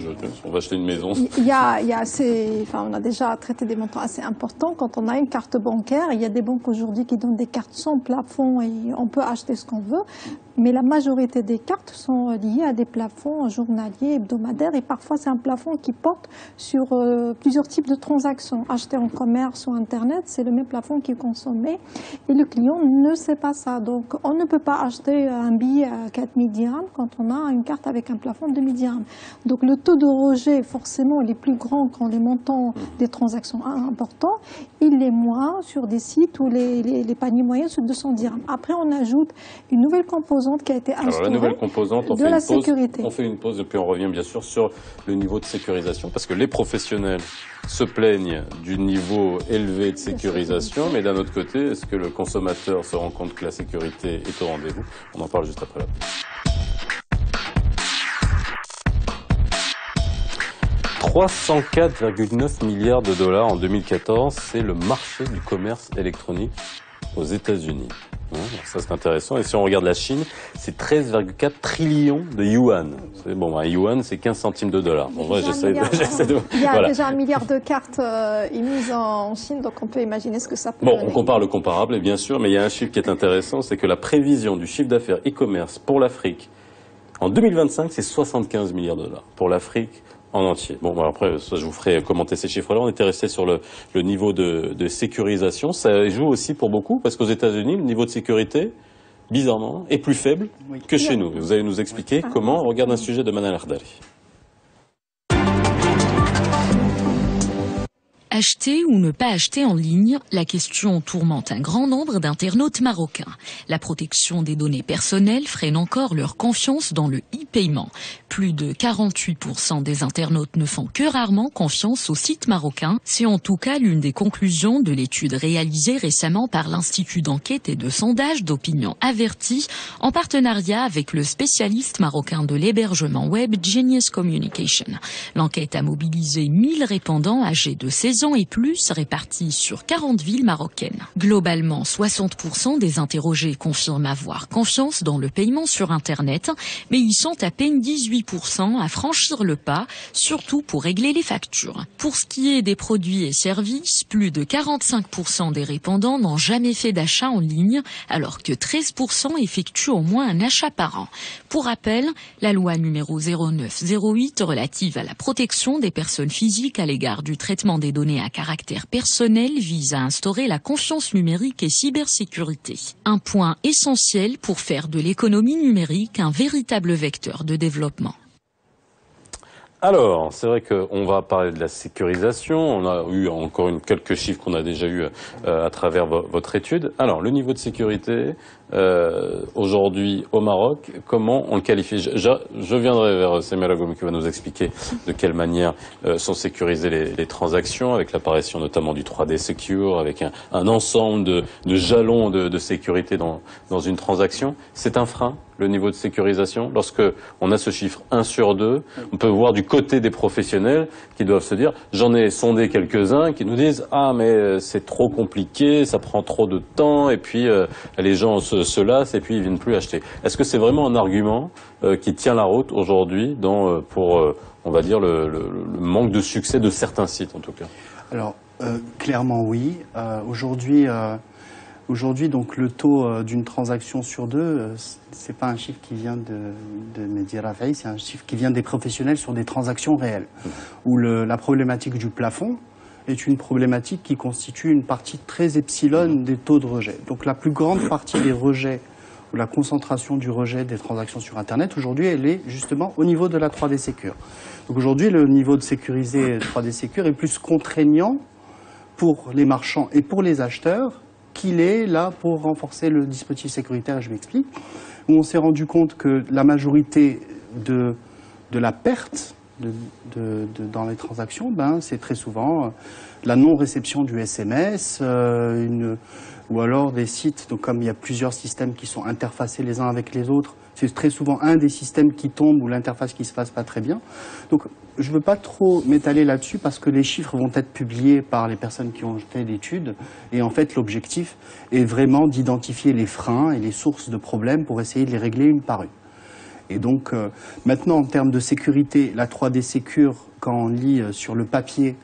on va acheter une maison. On a déjà traité des montants assez importants. Quand on a une carte bancaire, il y a des banques aujourd'hui qui donnent des cartes sans plafond et on peut acheter ce qu'on veut. Mais la majorité des cartes sont liées à des plafonds journaliers, hebdomadaires, et parfois c'est un plafond qui porte sur plusieurs types de transactions. Acheter en commerce ou Internet, c'est le même plafond qui est consommé, et le client ne sait pas ça. Donc on ne peut pas acheter un billet à 4000 dirhams quand on a une carte avec un plafond de 2000 dirhams. Donc le taux de rejet, forcément, il est plus grand quand les montants des transactions importants, il est moins sur des sites où les paniers moyens sont de 200 dirhams. Après, on ajoute une nouvelle composante qui a été instaurée. Alors, la nouvelle composante, on fait une pause et puis on revient bien sûr sur le niveau de sécurisation, parce que les professionnels se plaignent du niveau élevé de sécurisation, mais d'un autre côté, est-ce que le consommateur se rend compte que la sécurité est au rendez-vous? On en parle juste après la pause. 304,9 milliards de dollars en 2014, c'est le marché du commerce électronique aux États-Unis. Ça c'est intéressant. Et si on regarde la Chine, c'est 13,4 trillions de yuan. Bon, un yuan, c'est 15 centimes de dollars. Bon, moi, j'essaie de... Il y a déjà 1 milliard de cartes émises en Chine, donc on peut imaginer ce que ça peut donner. On compare le comparable, et bien sûr, mais il y a un chiffre qui est intéressant, c'est que la prévision du chiffre d'affaires e-commerce pour l'Afrique, en 2025, c'est 75 milliards de dollars. Pour l'Afrique en entier. Bon, après, ça, je vous ferai commenter ces chiffres-là. On était resté sur le niveau de sécurisation. Ça joue aussi pour beaucoup, parce qu'aux États-Unis, le niveau de sécurité, bizarrement, est plus faible que chez nous. Vous allez nous expliquer comment. On regarde un sujet de Manal Ardali. Acheter ou ne pas acheter en ligne, la question tourmente un grand nombre d'internautes marocains. La protection des données personnelles freine encore leur confiance dans le e-paiement. Plus de 48% des internautes ne font que rarement confiance aux sites marocains. C'est en tout cas l'une des conclusions de l'étude réalisée récemment par l'Institut d'enquête et de sondage d'opinion Averti, en partenariat avec le spécialiste marocain de l'hébergement web Genius Communication. L'enquête a mobilisé 1000 répondants âgés de 16 ans et plus, répartis sur 40 villes marocaines. Globalement, 60% des interrogés confirment avoir confiance dans le paiement sur Internet, mais ils sont à peine 18% à franchir le pas, surtout pour régler les factures. Pour ce qui est des produits et services, plus de 45% des répondants n'ont jamais fait d'achat en ligne, alors que 13% effectuent au moins un achat par an. Pour rappel, la loi numéro 0908 relative à la protection des personnes physiques à l'égard du traitement des données à caractère personnel vise à instaurer la confiance numérique et cybersécurité. Un point essentiel pour faire de l'économie numérique un véritable vecteur de développement. Alors, c'est vrai qu'on va parler de la sécurisation. On a eu encore quelques chiffres qu'on a déjà eu à travers votre étude. Alors, le niveau de sécurité aujourd'hui au Maroc, comment on le qualifie? Je viendrai vers Semir Agoum qui va nous expliquer de quelle manière sont sécurisées les transactions, avec l'apparition notamment du 3D Secure, avec un ensemble de jalons de sécurité dans une transaction. C'est un frein, le niveau de sécurisation. Lorsque on a ce chiffre 1 sur 2, on peut voir du côté des professionnels qui doivent se dire, j'en ai sondé quelques-uns qui nous disent, ah mais c'est trop compliqué, ça prend trop de temps, et puis les gens se lassent et puis ils viennent plus acheter. Est-ce que c'est vraiment un argument qui tient la route aujourd'hui pour, on va dire, le manque de succès de certains sites en tout cas? Alors, clairement oui. Aujourd'hui, donc le taux d'une transaction sur deux, c'est pas un chiffre qui vient de Mehdi Rafaï, c'est un chiffre qui vient des professionnels sur des transactions réelles, où la problématique du plafond est une problématique qui constitue une partie très epsilon des taux de rejet. Donc la plus grande partie des rejets, ou la concentration du rejet des transactions sur Internet, aujourd'hui, elle est justement au niveau de la 3D Secure. Donc aujourd'hui, le niveau de sécurisé 3D Secure est plus contraignant pour les marchands et pour les acheteurs qu'il est là pour renforcer le dispositif sécuritaire, et je m'explique, où on s'est rendu compte que la majorité de la perte dans les transactions, c'est très souvent la non-réception du SMS, ou alors des sites, donc comme il y a plusieurs systèmes qui sont interfacés les uns avec les autres, c'est très souvent un des systèmes qui tombe ou l'interface qui se passe pas très bien. Donc je ne veux pas trop m'étaler là-dessus parce que les chiffres vont être publiés par les personnes qui ont fait l'étude, et en fait l'objectif est vraiment d'identifier les freins et les sources de problèmes pour essayer de les régler une par une. Et donc maintenant en termes de sécurité, la 3D Secure, quand on lit sur le papier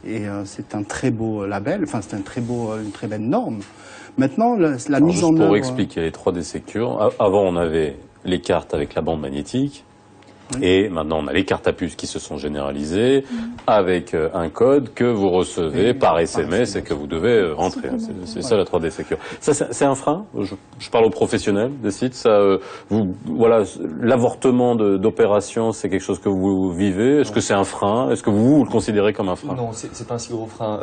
Et c'est un très beau label, enfin c'est une très belle norme. Maintenant, la mise en œuvre... Pour expliquer les 3D Secure, avant on avait les cartes avec la bande magnétique, et maintenant on a les cartes à puce qui se sont généralisées avec un code que vous recevez par SMS et que vous devez rentrer. C'est ça la 3D Secure. Ça c'est un frein. Je parle aux professionnels des sites. Ça, voilà, l'avortement d'opérations, c'est quelque chose que vous vivez. Est-ce que c'est un frein? Est-ce que vous le considérez comme un frein? Non, c'est pas un si gros frein.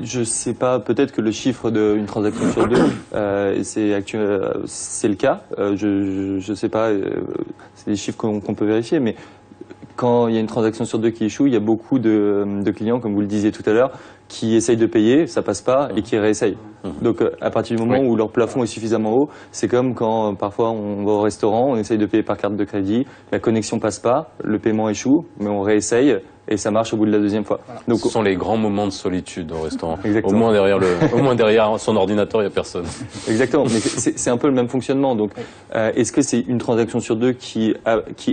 Je sais pas, peut-être que le chiffre d'une transaction sur deux, c'est le cas. Je sais pas, c'est des chiffres qu'on peut vérifier, mais quand il y a une transaction sur deux qui échoue, il y a beaucoup de clients, comme vous le disiez tout à l'heure, qui essayent de payer, ça passe pas, et qui réessayent. Donc à partir du moment où leur plafond est suffisamment haut, c'est comme quand parfois on va au restaurant, on essaye de payer par carte de crédit, la connexion passe pas, le paiement échoue, mais on réessaye, et ça marche au bout de la deuxième fois. Voilà. Donc, ce sont les grands moments de solitude au restaurant. Exactement. Au moins derrière son ordinateur, il n'y a personne. Exactement, mais c'est un peu le même fonctionnement. Donc, est-ce que c'est une transaction sur deux qui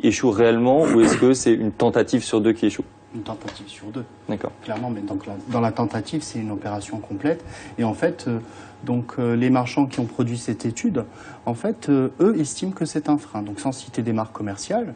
échoue réellement, ou est-ce que c'est une tentative sur deux qui échoue? Une tentative sur deux. D'accord. Clairement, mais donc dans la tentative, c'est une opération complète. Et en fait, les marchands qui ont produit cette étude, en fait, eux estiment que c'est un frein. Donc, sans citer des marques commerciales,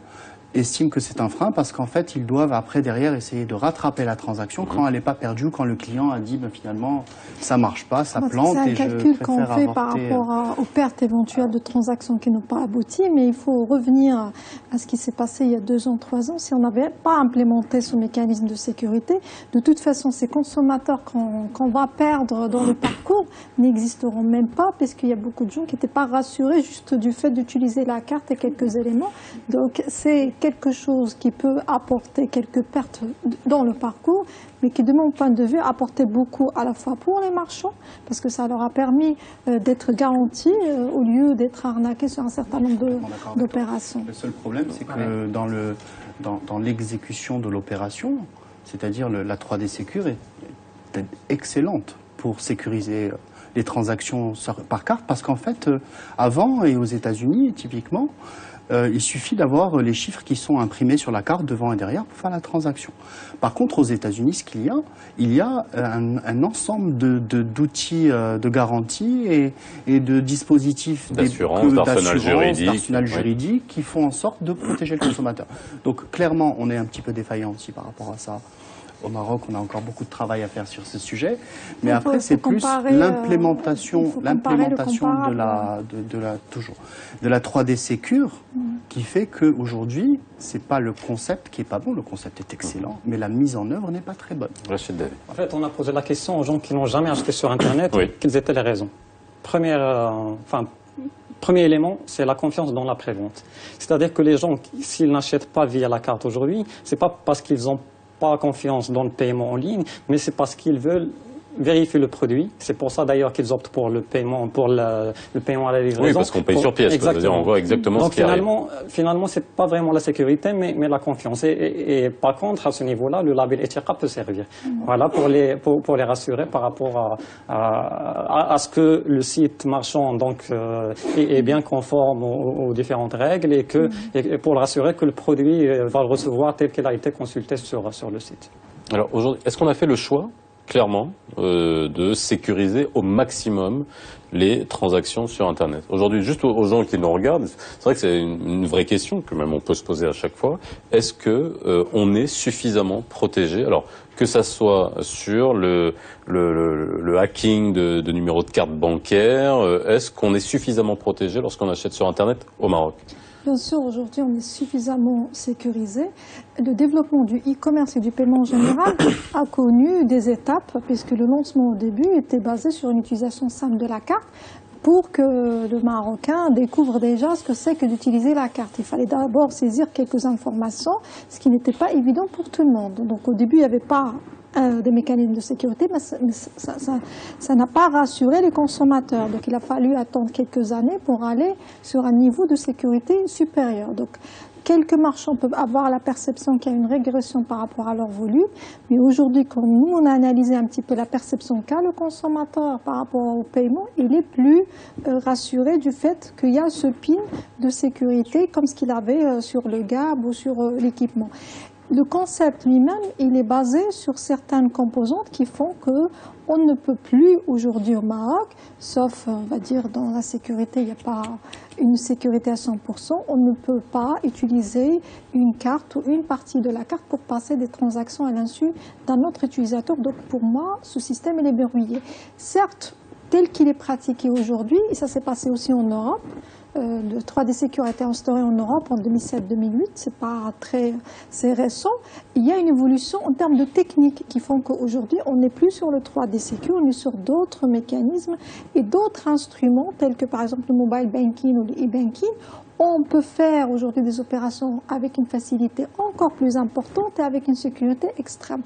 estiment que c'est un frein parce qu'en fait, ils doivent après, derrière, essayer de rattraper la transaction quand elle n'est pas perdue, quand le client a dit, finalement, ça marche pas, ça plante. C'est un calcul qu'on fait par rapport aux pertes éventuelles de transactions qui n'ont pas abouti, mais il faut revenir à ce qui s'est passé il y a 2 ans, 3 ans. Si on n'avait pas implémenté ce mécanisme de sécurité, de toute façon, ces consommateurs qu'on va perdre dans le parcours n'existeront même pas, parce qu'il y a beaucoup de gens qui n'étaient pas rassurés juste du fait d'utiliser la carte et quelques éléments. Donc, c'est quelque chose qui peut apporter quelques pertes dans le parcours, mais qui, de mon point de vue, a apporté beaucoup à la fois pour les marchands, parce que ça leur a permis d'être garantis au lieu d'être arnaqués sur un certain nombre d'opérations. Le seul problème, c'est que dans l'exécution de l'opération, c'est-à-dire la 3D Secure est excellente pour sécuriser les transactions par carte, parce qu'en fait, avant et aux États-Unis, typiquement, il suffit d'avoir les chiffres qui sont imprimés sur la carte devant et derrière pour faire la transaction. Par contre, aux États-Unis, ce qu'il y a, il y a un ensemble d'outils de garantie et de dispositifs d'assurance, d'arsenal juridique qui font en sorte de protéger le consommateur. Donc clairement, on est un petit peu défaillant aussi par rapport à ça. Au Maroc, on a encore beaucoup de travail à faire sur ce sujet, mais après c'est plus l'implémentation de la 3D Secure qui fait qu'aujourd'hui, c'est pas le concept qui est pas bon, le concept est excellent, mais la mise en œuvre n'est pas très bonne. En fait, on a posé la question aux gens qui n'ont jamais acheté sur Internet, quelles étaient les raisons. Premier élément, c'est la confiance dans la prévente. C'est-à-dire que les gens, s'ils n'achètent pas via la carte aujourd'hui, c'est pas parce qu'ils ont pas confiance dans le paiement en ligne, mais c'est parce qu'ils veulent vérifier le produit. C'est pour ça d'ailleurs qu'ils optent pour le paiement, le paiement à la livraison. Oui, parce qu'on paye sur pièce. C'est-à-dire on voit exactement ce qui arrive. Finalement, c'est pas vraiment la sécurité, mais la confiance. Et par contre, à ce niveau-là, le label Etiqa peut servir. Voilà, pour les rassurer par rapport à ce que le site marchand est bien conforme aux différentes règles et pour le rassurer que le produit va le recevoir tel qu'il a été consulté sur le site. Alors aujourd'hui, est-ce qu'on a fait le choix clairement de sécuriser au maximum les transactions sur Internet? Aujourd'hui, juste aux gens qui nous regardent, c'est vrai que c'est une vraie question que même on peut se poser à chaque fois. Est-ce que on est suffisamment protégé? Alors que ça soit sur le hacking de numéros de carte bancaire, est-ce qu'on est suffisamment protégé lorsqu'on achète sur Internet au Maroc? Bien sûr, aujourd'hui, on est suffisamment sécurisé. Le développement du e-commerce et du paiement en général a connu des étapes, puisque le lancement au début était basé sur une utilisation simple de la carte pour que le Marocain découvre déjà ce que c'est que d'utiliser la carte. Il fallait d'abord saisir quelques informations, ce qui n'était pas évident pour tout le monde. Donc au début, il n'y avait pas des mécanismes de sécurité, mais ça n'a pas rassuré les consommateurs. Donc il a fallu attendre quelques années pour aller sur un niveau de sécurité supérieur. Donc quelques marchands peuvent avoir la perception qu'il y a une régression par rapport à leur volume, mais aujourd'hui, quand nous, on a analysé un petit peu la perception qu'a le consommateur par rapport au paiement, il est plus rassuré du fait qu'il y a ce PIN de sécurité comme ce qu'il avait sur le GAB ou sur l'équipement. le concept lui-même, il est basé sur certaines composantes qui font que on ne peut plus aujourd'hui au Maroc, sauf, on va dire, dans la sécurité, il n'y a pas une sécurité à 100%, on ne peut pas utiliser une carte ou une partie de la carte pour passer des transactions à l'insu d'un autre utilisateur. Donc pour moi, ce système, il est verrouillé. Certes, tel qu'il est pratiqué aujourd'hui, et ça s'est passé aussi en Europe, le 3D Secure a été instauré en Europe en 2007-2008, c'est récent. Il y a une évolution en termes de techniques qui font qu'aujourd'hui, on n'est plus sur le 3D Secure, on est sur d'autres mécanismes et d'autres instruments tels que par exemple le mobile banking ou le e-banking. On peut faire aujourd'hui des opérations avec une facilité encore plus importante et avec une sécurité extrême.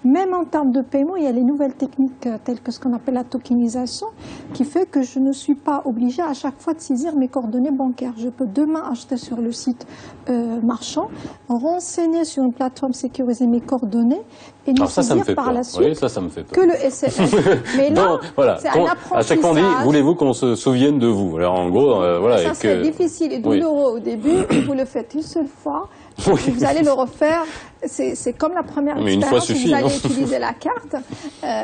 Même en termes de paiement, il y a les nouvelles techniques telles que ce qu'on appelle la tokenisation qui fait que je ne suis pas obligée à chaque fois de saisir mes coordonnées bancaires. Je peux demain acheter sur le site marchand, renseigner sur une plateforme sécurisée mes coordonnées et ne saisir par la suite ça me fait peur. que le SMS. Mais là, voilà. c'est un apprentissage. À chaque fois on dit, voulez-vous qu'on se souvienne de vous? Alors en gros, voilà. Ça serait difficile et douloureux au début, vous le faites une seule fois, vous allez le refaire. C'est comme la première expérience, vous allez utiliser la carte.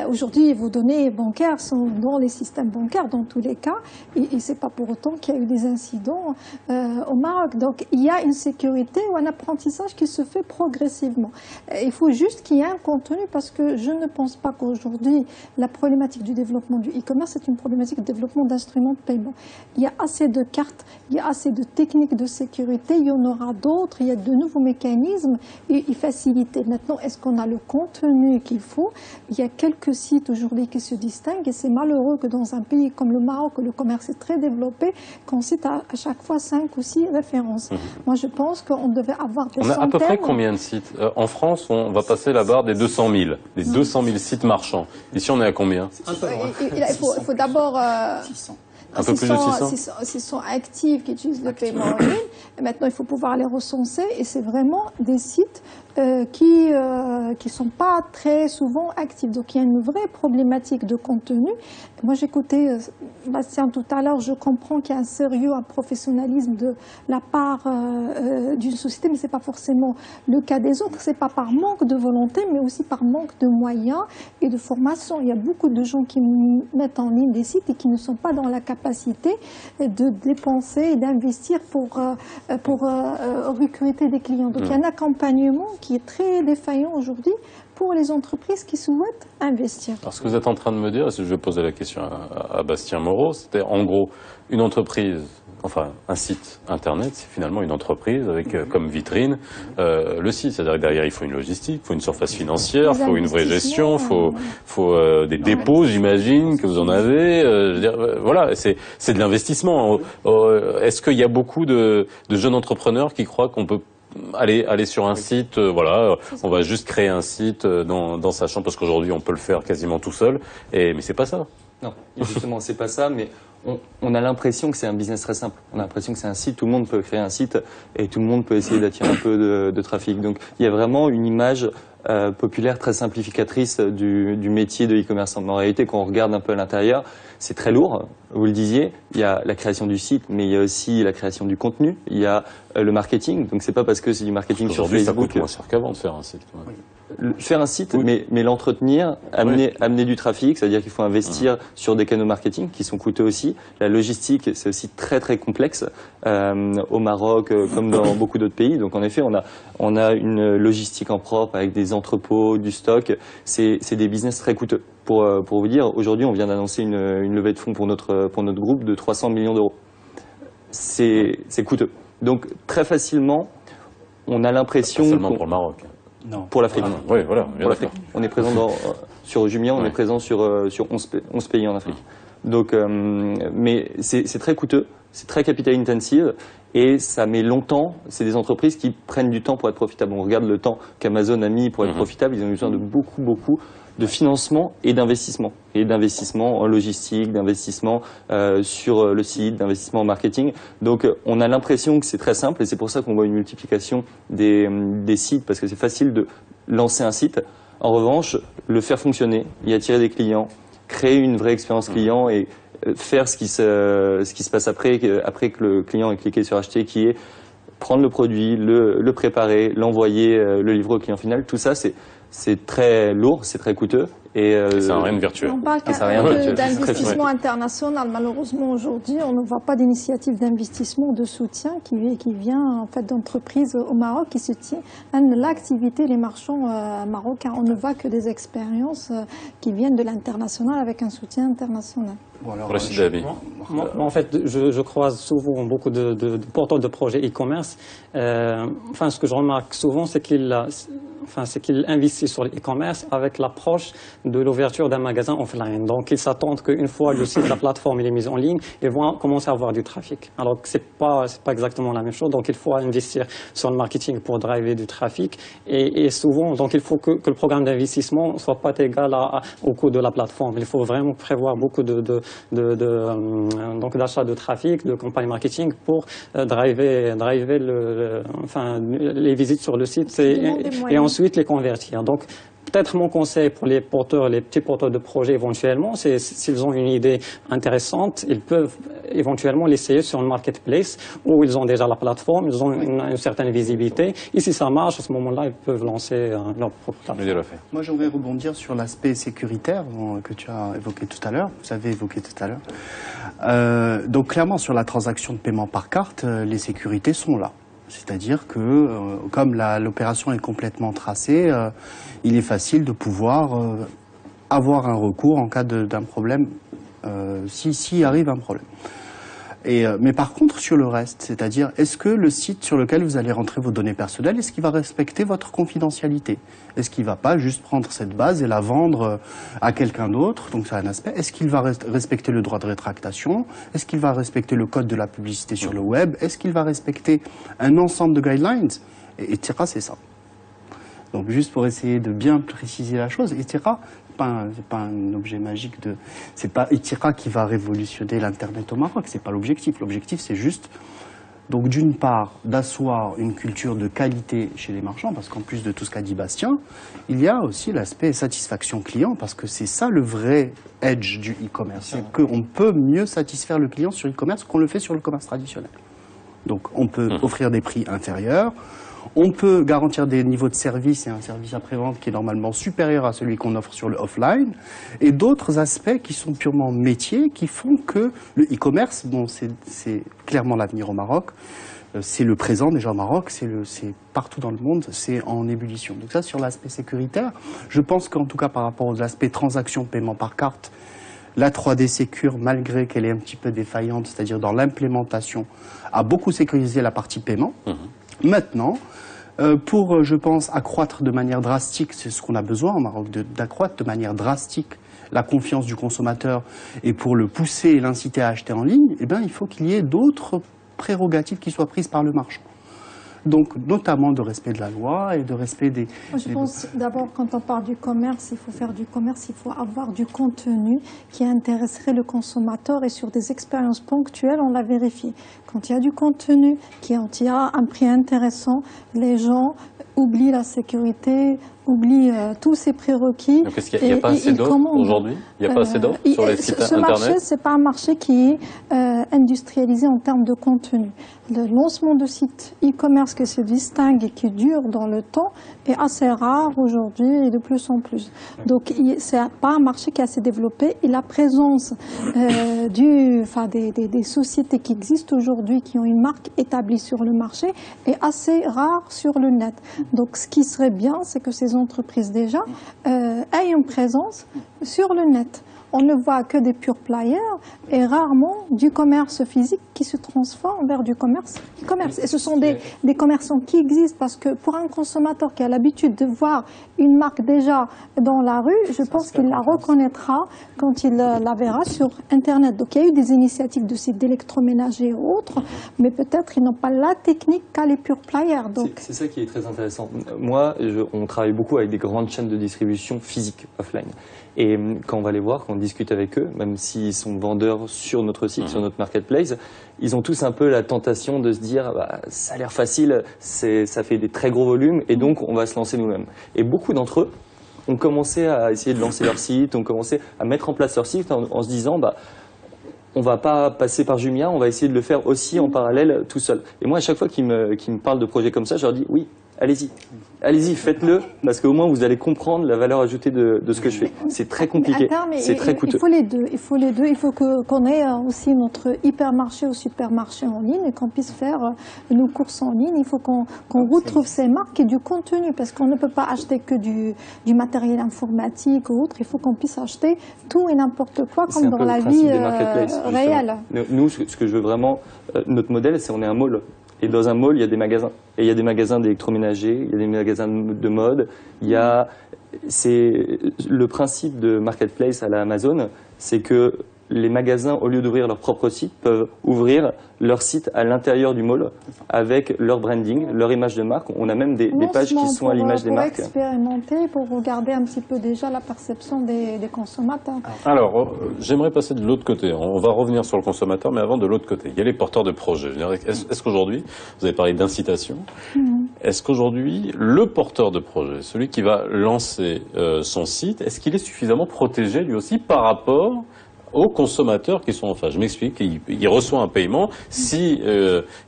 Aujourd'hui, vos données bancaires sont dans les systèmes bancaires dans tous les cas, et c'est pas pour autant qu'il y a eu des incidents au Maroc. Donc il y a une sécurité ou un apprentissage qui se fait progressivement. Il faut juste qu'il y ait un contenu parce que je ne pense pas qu'aujourd'hui la problématique du développement du e-commerce est une problématique de développement d'instruments de paiement. Il y a assez de cartes, il y a assez de techniques de sécurité, il y en aura d'autres, il y a de nouveaux mécanismes et facilité. Maintenant, est-ce qu'on a le contenu qu'il faut? Il y a quelques sites aujourd'hui qui se distinguent et c'est malheureux que dans un pays comme le Maroc où le commerce est très développé, qu'on cite à chaque fois 5 ou 6 références. Moi, je pense qu'on devait avoir des centaines. On a à peu près combien de sites? En France, on va passer la barre des 200 000, des 200 000 sites marchands. Ici, on est à combien? Il faut d'abord... 600. Un peu plus de 600. S'ils sont actifs, qui utilisent le paiement en ligne, maintenant il faut pouvoir les recenser et c'est vraiment des sites qui sont pas très souvent actifs. Donc il y a une vraie problématique de contenu. Moi j'écoutais Bastien tout à l'heure, je comprends qu'il y a un sérieux, un professionnalisme de la part d'une société, mais c'est pas forcément le cas des autres. C'est pas par manque de volonté, mais aussi par manque de moyens et de formation. Il y a beaucoup de gens qui mettent en ligne des sites et qui ne sont pas dans la capacité de dépenser et d'investir pour recruter des clients. Donc il y a un accompagnement qui est très défaillant aujourd'hui pour les entreprises qui souhaitent investir. Alors ce que vous êtes en train de me dire, si je vais poser la question à Bastien Moreau, c'était en gros une entreprise, enfin un site internet, c'est finalement une entreprise avec comme vitrine le site. C'est-à-dire que derrière il faut une logistique, il faut une surface financière, il faut une vraie gestion, il faut des dépôts, j'imagine que vous en avez. Je veux dire, voilà, c'est de l'investissement. Est-ce qu'il y a beaucoup de jeunes entrepreneurs qui croient qu'on peut aller sur un site, voilà, on va juste créer un site dans sa chambre parce qu'aujourd'hui on peut le faire quasiment tout seul, mais c'est pas ça. Non, justement c'est pas ça, mais on a l'impression que c'est un business très simple. On a l'impression que c'est un site, tout le monde peut créer un site et tout le monde peut essayer d'attirer un peu de trafic. Donc il y a vraiment une image populaire très simplificatrice du métier de e-commerce. En réalité, quand on regarde un peu à l'intérieur, c'est très lourd, vous le disiez, il y a la création du site, mais il y a aussi la création du contenu, il y a le marketing, donc c'est pas parce que c'est du marketing sur Facebook... Aujourd'hui, ça coûte moins cher qu'avant de faire un site. Ouais. Faire un site, oui. mais l'entretenir, amener du trafic, c'est-à-dire qu'il faut investir sur des canaux marketing qui sont coûteux aussi. La logistique, c'est aussi très très complexe au Maroc comme dans beaucoup d'autres pays. Donc en effet, on a une logistique en propre avec des entrepôts, du stock. C'est des business très coûteux. Pour vous dire, aujourd'hui, on vient d'annoncer une levée de fonds pour notre groupe de 300 millions d'euros. C'est coûteux. Donc très facilement, on a l'impression... Pas seulement pour le Maroc. Non. Pour l'Afrique. Oui, voilà. Pour l'Afrique. On est présent sur Jumia, on est présent sur 11 pays en Afrique. Donc, mais c'est très coûteux, c'est très capital intensive et ça met longtemps. C'est des entreprises qui prennent du temps pour être profitables. On regarde le temps qu'Amazon a mis pour être profitable. Ils ont eu besoin de beaucoup de financement et d'investissement. Et d'investissement en logistique, d'investissement sur le site, d'investissement en marketing. Donc on a l'impression que c'est très simple et c'est pour ça qu'on voit une multiplication des sites parce que c'est facile de lancer un site. En revanche, le faire fonctionner, y attirer des clients, créer une vraie expérience client et faire ce qui se passe après que le client ait cliqué sur acheter, qui est prendre le produit, le préparer, l'envoyer, le livrer au client final, tout ça, c'est très lourd, c'est très coûteux. Et c'est un rien de virtuel. On parle d'investissement international. Malheureusement, aujourd'hui, on ne voit pas d'initiative d'investissement ou de soutien qui vient en fait d'entreprises au Maroc qui soutiennent l'activité des marchands marocains. On ne voit que des expériences qui viennent de l'international avec un soutien international. Moi, en fait, je croise souvent beaucoup de porteurs de projets e-commerce. Enfin, ce que je remarque souvent, c'est qu'ils investissent sur l'e-commerce avec l'approche de l'ouverture d'un magasin offline. Donc, ils s'attendent qu'une fois le site, la plateforme est mise en ligne, ils vont commencer à avoir du trafic. Alors que c'est pas exactement la même chose. Donc, il faut investir sur le marketing pour driver du trafic. Et souvent, donc, il faut que le programme d'investissement soit pas égal au coût de la plateforme. Il faut vraiment prévoir beaucoup donc d'achat de trafic, de campagne marketing pour driver les visites sur le site et ensuite les convertir. Donc, peut-être mon conseil pour les petits porteurs de projets éventuellement, c'est s'ils ont une idée intéressante, ils peuvent éventuellement l'essayer sur une marketplace où ils ont déjà la plateforme, ils ont une certaine visibilité. Et si ça marche, à ce moment-là, ils peuvent lancer leur propre plateforme. Moi, j'aimerais rebondir sur l'aspect sécuritaire que tu as évoqué tout à l'heure. Vous avez évoqué tout à l'heure. Donc, clairement, sur la transaction de paiement par carte, les sécurités sont là. C'est-à-dire que, comme l'opération est complètement tracée, il est facile de pouvoir avoir un recours en cas d'un problème, s'il arrive un problème. Mais par contre, sur le reste, c'est-à-dire, est-ce que le site sur lequel vous allez rentrer vos données personnelles, est-ce qu'il va respecter votre confidentialité? Est-ce qu'il ne va pas juste prendre cette base et la vendre à quelqu'un d'autre? Donc, c'est un aspect. Est-ce qu'il va respecter le droit de rétractation? Est-ce qu'il va respecter le code de la publicité sur le web? Est-ce qu'il va respecter un ensemble de guidelines? Et TIRA, c'est ça. Donc, juste pour essayer de bien préciser la chose, TIRA, c'est pas un objet magique c'est pas TIRA qui va révolutionner l'Internet au Maroc, c'est pas l'objectif. L'objectif, c'est juste, donc d'une part, d'asseoir une culture de qualité chez les marchands, parce qu'en plus de tout ce qu'a dit Bastien, il y a aussi l'aspect satisfaction client, parce que c'est ça le vrai edge du e-commerce. C'est qu'on peut mieux satisfaire le client sur e-commerce qu'on le fait sur le commerce traditionnel. Donc, on peut offrir des prix inférieurs, on peut garantir des niveaux de service et un service après-vente qui est normalement supérieur à celui qu'on offre sur le offline, et d'autres aspects qui sont purement métiers, qui font que le e-commerce, bon, c'est clairement l'avenir au Maroc, c'est le présent déjà au Maroc, c'est partout dans le monde, c'est en ébullition. Donc ça, sur l'aspect sécuritaire, je pense qu'en tout cas par rapport aux aspects transaction, paiement par carte, la 3D Secure, malgré qu'elle est un petit peu défaillante, c'est-à-dire dans l'implémentation, a beaucoup sécurisé la partie paiement. Maintenant, pour, je pense, accroître de manière drastique, c'est ce qu'on a besoin au Maroc, d'accroître de manière drastique la confiance du consommateur et pour le pousser et l'inciter à acheter en ligne, eh bien, il faut qu'il y ait d'autres prérogatives qui soient prises par le marchand. Donc, notamment de respect de la loi et de respect des... Moi, je pense d'abord, quand on parle du commerce, il faut faire du commerce, il faut avoir du contenu qui intéresserait le consommateur et sur des expériences ponctuelles, on l'a vérifié. Quand il y a du contenu qui a un prix intéressant, les gens oublient la sécurité, oublient tous ces prérequis. Donc, est-ce qu'il n'y a pas assez d'offres aujourd'hui? Il n'y a pas assez d'offres sur les sites Internet? Ce marché, ce n'est pas un marché qui est industrialisé en termes de contenu. Le lancement de sites e-commerce qui se distingue et qui dure dans le temps est assez rare aujourd'hui et de plus en plus. Donc, ce n'est pas un marché qui est assez développé et la présence des sociétés qui existent aujourd'hui, qui ont une marque établie sur le marché, est assez rare sur le net. Donc, ce qui serait bien, c'est que ces entreprises déjà aient une présence sur le net. On ne voit que des pure players et rarement du commerce physique qui se transforme vers du commerce e-commerce. Et ce sont des commerçants qui existent parce que pour un consommateur qui a l'habitude de voir une marque déjà dans la rue, je pense qu'il la reconnaîtra quand il la verra sur Internet. Donc il y a eu des initiatives de sites d'électroménager et autres, mais peut-être ils n'ont pas la technique qu'a les pure players. C'est ça qui est très intéressant. Moi, on travaille beaucoup avec des grandes chaînes de distribution physique, offline. Et quand on va les voir, quand on discute avec eux, même s'ils sont vendeurs sur notre site, sur notre marketplace, ils ont tous un peu la tentation de se dire bah, ça a l'air facile, ça fait des très gros volumes et donc on va se lancer nous-mêmes. Et beaucoup d'entre eux ont commencé à essayer de lancer leur site, ont commencé à mettre en place leur site en se disant bah, on va pas passer par Jumia, on va essayer de le faire aussi en parallèle tout seul. Et moi, à chaque fois qu'ils me parlent de projets comme ça, je leur dis oui, allez-y, faites-le, parce qu'au moins vous allez comprendre la valeur ajoutée de ce que je fais. C'est très compliqué, c'est très coûteux. Il faut les deux. Il faut qu'on ait aussi notre hypermarché ou supermarché en ligne et qu'on puisse faire nos courses en ligne. Il faut qu'on retrouve ces marques et du contenu, parce qu'on ne peut pas acheter que du matériel informatique ou autre. Il faut qu'on puisse acheter tout et n'importe quoi, comme dans la vie réelle. Nous, ce que je veux vraiment, notre modèle, c'est on est un mall. Et dans un mall, il y a des magasins. Et il y a des magasins d'électroménager, il y a des magasins de mode. C'est le principe de marketplace à la Amazon, c'est que les magasins, au lieu d'ouvrir leur propre site, peuvent ouvrir leur site à l'intérieur du mall avec leur branding, leur image de marque. On a même des pages qui sont à l'image des marques. Pour expérimenter, pour regarder un petit peu déjà la perception des consommateurs. Alors, j'aimerais passer de l'autre côté. On va revenir sur le consommateur, mais avant de l'autre côté. Il y a les porteurs de projets. Est-ce qu'aujourd'hui, vous avez parlé d'incitation, est-ce qu'aujourd'hui, le porteur de projet, celui qui va lancer son site, est-ce qu'il est suffisamment protégé lui aussi par rapport aux consommateurs qui sont en face? Je m'explique, il reçoit un paiement, si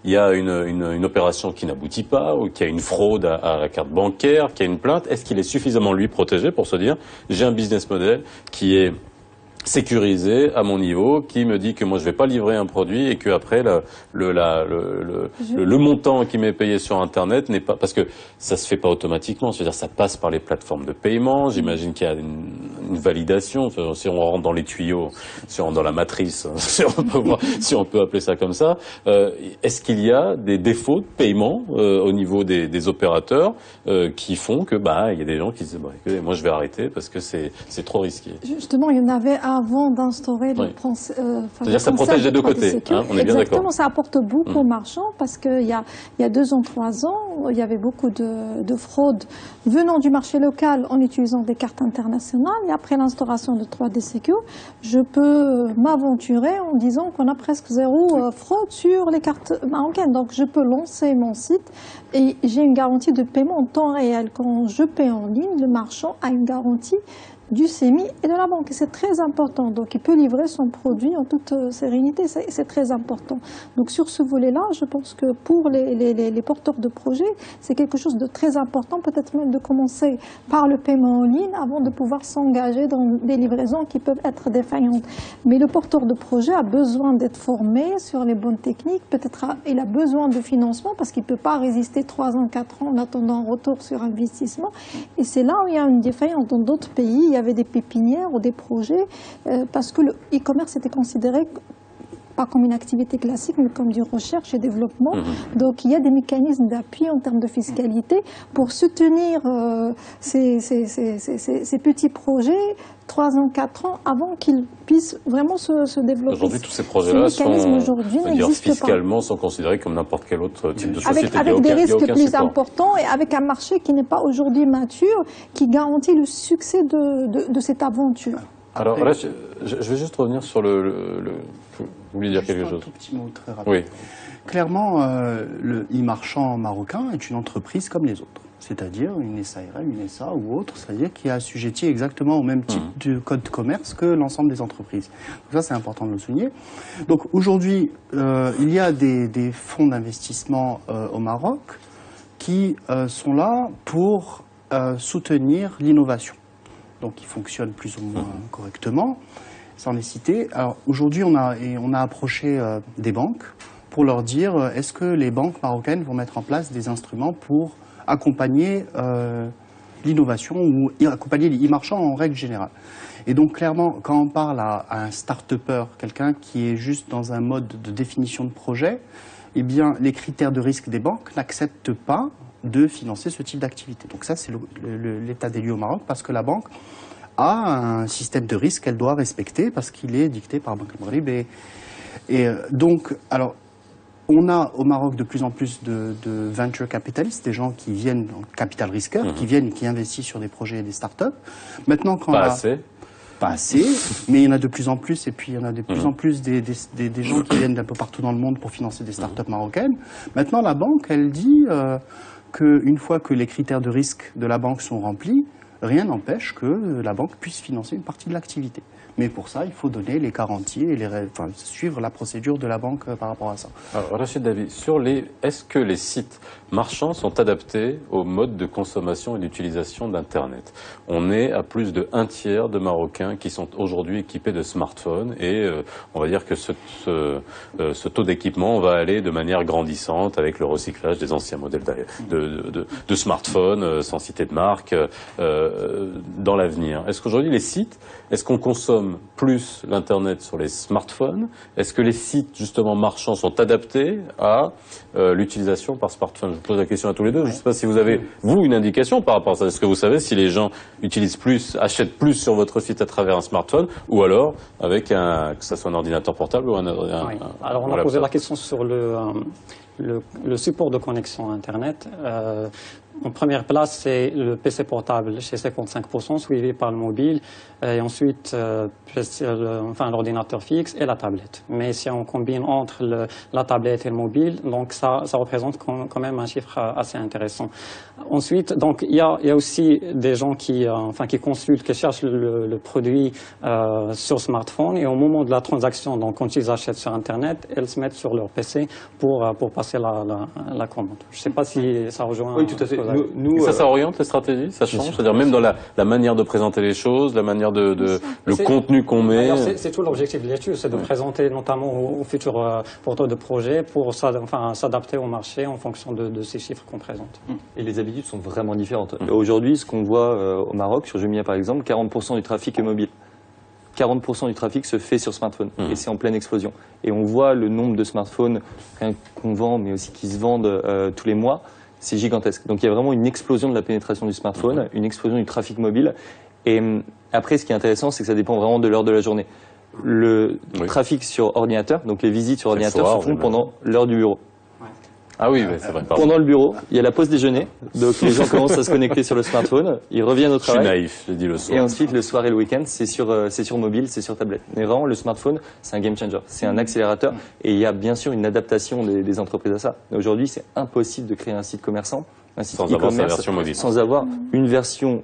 il y a une opération qui n'aboutit pas, ou qu'il y a une fraude à la carte bancaire, qu'il y a une plainte, est-ce qu'il est suffisamment lui protégé pour se dire j'ai un business model qui est sécurisé à mon niveau, qui me dit que moi je vais pas livrer un produit et que après le montant qui m'est payé sur Internet n'est pas, parce que ça se fait pas automatiquement, c'est-à-dire ça passe par les plateformes de paiement. J'imagine qu'il y a une validation, si on rentre dans les tuyaux, si on rentre dans la matrice, si on peut appeler ça comme ça. Est-ce qu'il y a des défauts de paiement au niveau des opérateurs qui font que il y a des gens qui disent écoutez, moi je vais arrêter parce que c'est trop risqué. Justement, il y en avait avant d'instaurer le c'est-à-dire ça protège des deux côtés, hein, on est bien d'accord. Exactement, ça apporte beaucoup aux marchands, parce qu'il y a 2 ans, 3 ans, il y avait beaucoup de fraudes venant du marché local en utilisant des cartes internationales. Et après l'instauration de 3D Secure, je peux m'aventurer en disant qu'on a presque 0 fraude sur les cartes marocaines. Donc je peux lancer mon site et j'ai une garantie de paiement en temps réel. Quand je paie en ligne, le marchand a une garantie du CEMI et de la banque. C'est très important. Donc, il peut livrer son produit en toute sérénité. C'est très important. Donc, sur ce volet-là, je pense que pour les porteurs de projets, c'est quelque chose de très important. Peut-être même de commencer par le paiement en ligne avant de pouvoir s'engager dans des livraisons qui peuvent être défaillantes. Mais le porteur de projet a besoin d'être formé sur les bonnes techniques. Peut-être il a besoin de financement parce qu'il ne peut pas résister 3 ans, 4 ans en attendant un retour sur investissement. Et c'est là où il y a une défaillance. Dans d'autres pays, il y avait des pépinières ou des projets parce que le e-commerce était considéré pas comme une activité classique, mais comme du recherche et développement. Donc, il y a des mécanismes d'appui en termes de fiscalité pour soutenir ces petits projets 3 ans, 4 ans avant qu'ils puissent vraiment se développer. Aujourd'hui, tous ces projets-là fiscalement sont considérés comme n'importe quel autre type de société. Avec des risques plus importants et avec un marché qui n'est pas aujourd'hui mature, qui garantit le succès de cette aventure. Alors là, je vais juste revenir sur vous vouliez dire quelque chose? Un tout petit mot très rapide. Oui. Clairement, le e-marchand marocain est une entreprise comme les autres. C'est-à-dire une SARL, une SA ou autre, c'est-à-dire qui est assujetti exactement au même type de code de commerce que l'ensemble des entreprises. Donc ça, c'est important de le souligner. Donc aujourd'hui, il y a des fonds d'investissement au Maroc qui sont là pour soutenir l'innovation. Donc ils fonctionnent plus ou moins correctement, sans les citer. Alors aujourd'hui, on a approché des banques pour leur dire est-ce que les banques marocaines vont mettre en place des instruments pour accompagner l'innovation ou accompagner les e-marchands en règle générale. Et donc clairement, quand on parle à un start-upper, quelqu'un qui est juste dans un mode de définition de projet, eh bien les critères de risque des banques n'acceptent pas de financer ce type d'activité. Donc ça, c'est l'état des lieux au Maroc, parce que la banque a un système de risque qu'elle doit respecter, parce qu'il est dicté par Banque Maghrib. Et donc, alors, on a au Maroc de plus en plus de venture capitalistes, des gens qui viennent en capital risqueur, qui investissent sur des projets et des startups. Maintenant, quand pas assez, mais il y en a de plus en plus, et puis il y en a de plus en plus des gens qui viennent d'un peu partout dans le monde pour financer des startups marocaines. Maintenant, la banque, elle dit qu'une fois que les critères de risque de la banque sont remplis, rien n'empêche que la banque puisse financer une partie de l'activité. Mais pour ça, il faut donner les garanties et suivre la procédure de la banque par rapport à ça. Alors, Rachid David, est-ce que les sites marchands sont adaptés au mode de consommation et d'utilisation d'Internet? On est à plus de 1/3 de Marocains qui sont aujourd'hui équipés de smartphones et on va dire que ce taux d'équipement va aller de manière grandissante avec le recyclage des anciens modèles de smartphones, sans citer de marque, dans l'avenir. Est-ce qu'aujourd'hui les sites, est-ce qu'on consomme plus l'Internet sur les smartphones? Est-ce que les sites justement marchands sont adaptés à l'utilisation par smartphone? Je vous pose la question à tous les deux. Je ne sais pas si vous avez, vous, une indication par rapport à ça. Est-ce que vous savez si les gens utilisent plus, achètent plus sur votre site à travers un smartphone ou alors avec que ça soit un ordinateur portable ou un Alors on a posé la question sur le support de connexion Internet. En première place, c'est le PC portable chez 55%, suivi par le mobile, et ensuite l'ordinateur fixe et la tablette. Mais si on combine entre la tablette et le mobile, donc ça représente quand même un chiffre assez intéressant. Ensuite, donc il y a aussi des gens qui consultent, qui cherchent le produit sur smartphone, et au moment de la transaction, donc quand ils achètent sur Internet, elles se mettent sur leur PC pour passer la commande. Je ne sais pas si ça rejoint. Oui, tout à fait. Ça oriente les stratégies, ça change, c'est-à-dire même dans la manière de présenter les choses, la manière le contenu qu'on met. C'est tout l'objectif de l'étude, c'est de présenter notamment aux futurs porteurs de projets pour s'adapter au marché en fonction de ces chiffres qu'on présente. Et les habitudes sont vraiment différentes. Aujourd'hui, ce qu'on voit au Maroc, sur Jumia par exemple, 40% du trafic est mobile. 40% du trafic se fait sur smartphone et c'est en pleine explosion. Et on voit le nombre de smartphones qu'on vend, mais aussi qui se vendent tous les mois. C'est gigantesque. Donc il y a vraiment une explosion de la pénétration du smartphone, une explosion du trafic mobile. Et après, ce qui est intéressant, c'est que ça dépend vraiment de l'heure de la journée. Le trafic sur ordinateur, donc les visites sur ordinateur, se font pendant l'heure du bureau. Ah oui, c'est vrai. Pendant le bureau, il y a la pause déjeuner, donc les gens commencent à se connecter sur le smartphone, ils reviennent au travail. Je suis naïf, j'ai dit le soir. Et ensuite, le soir et le week-end, c'est sur mobile, c'est sur tablette. Mais vraiment, le smartphone, c'est un game changer, c'est un accélérateur, et il y a bien sûr une adaptation des entreprises à ça. Aujourd'hui, c'est impossible de créer un site commerçant, un site e-commerce, sans avoir une version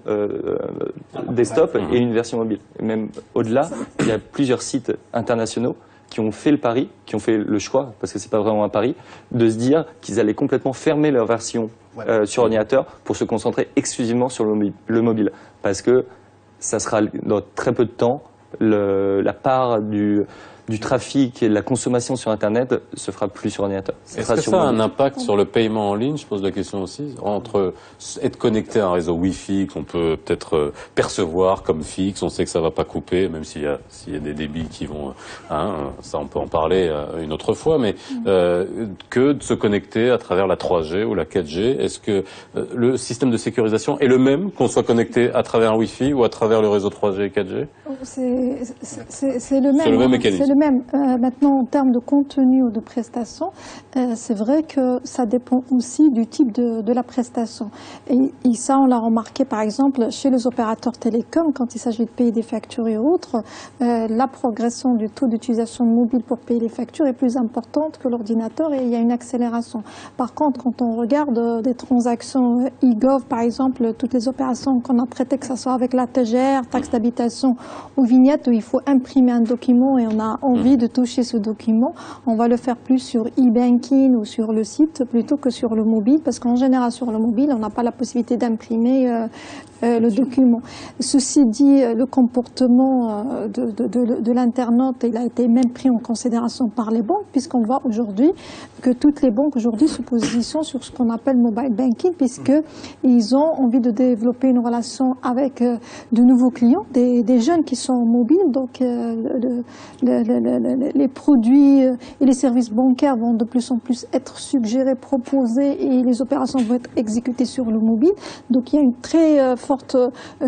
desktop et une version mobile. Et même au-delà, il y a plusieurs sites internationaux qui ont fait le pari, qui ont fait le choix, parce que c'est pas vraiment un pari, de se dire qu'ils allaient complètement fermer leur version sur ordinateur pour se concentrer exclusivement sur le mobile. Parce que ça sera dans très peu de temps, la part du trafic et de la consommation sur Internet se fera plus sur ordinateur. Est-ce que ça a un impact sur le paiement en ligne? Je pose la question aussi. Entre être connecté à un réseau Wi-Fi qu'on peut peut-être percevoir comme fixe, on sait que ça va pas couper, même s'il y a des débits qui vont, ça on peut en parler une autre fois, mais que de se connecter à travers la 3G ou la 4G. Est-ce que le système de sécurisation est le même qu'on soit connecté à travers un Wi-Fi ou à travers le réseau 3G et 4G? C'est le même. C'est le même mécanisme. Même. Maintenant, en termes de contenu ou de prestation, c'est vrai que ça dépend aussi du type de la prestation. Et ça, on l'a remarqué, par exemple, chez les opérateurs télécoms, quand il s'agit de payer des factures et autres, la progression du taux d'utilisation mobile pour payer les factures est plus importante que l'ordinateur et il y a une accélération. Par contre, quand on regarde des transactions e-gov, par exemple, toutes les opérations qu'on a traitées, que ce soit avec la TGR, taxe d'habitation ou vignette, où il faut imprimer un document et on a envie de toucher ce document, on va le faire plus sur e-banking ou sur le site plutôt que sur le mobile, parce qu'en général sur le mobile, on n'a pas la possibilité d'imprimer le document. Ceci dit, le comportement de l'internaute, il a été même pris en considération par les banques, puisqu'on voit aujourd'hui que toutes les banques aujourd'hui se positionnent sur ce qu'on appelle mobile banking, puisqu'ils ont envie de développer une relation avec de nouveaux clients, des jeunes qui sont mobiles, donc les produits et les services bancaires vont de plus en plus être suggérés, proposés et les opérations vont être exécutées sur le mobile. Donc il y a une très forte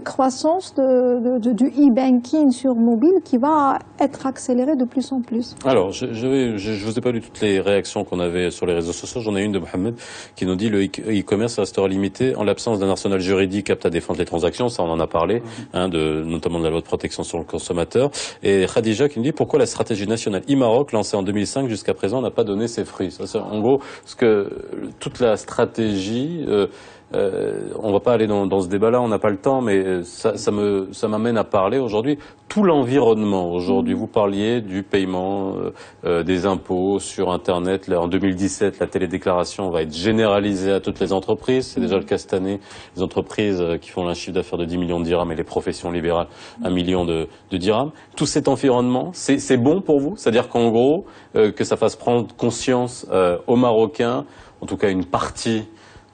croissance du e-banking sur mobile qui va être accélérée de plus en plus. Alors, je vous ai pas lu toutes les réactions qu'on avait sur les réseaux sociaux. J'en ai une de Mohamed qui nous dit le e-commerce restera limité en l'absence d'un arsenal juridique apte à défendre les transactions. Ça, on en a parlé, notamment de la loi de protection sur le consommateur. Et Khadija qui nous dit pourquoi la stratégie nationale e-Maroc lancée en 2005 jusqu'à présent n'a pas donné ses fruits. Ça, en gros, toute la stratégie on va pas aller dans ce débat-là, on n'a pas le temps, mais ça m'amène à parler aujourd'hui tout l'environnement. Aujourd'hui, vous parliez du paiement des impôts sur Internet. Là, en 2017, la télédéclaration va être généralisée à toutes les entreprises. C'est déjà le cas cette année. Les entreprises qui font un chiffre d'affaires de 10 millions de dirhams et les professions libérales 1 million de dirhams. Tout cet environnement, c'est bon pour vous? C'est-à-dire qu'en gros, que ça fasse prendre conscience aux Marocains, en tout cas une partie,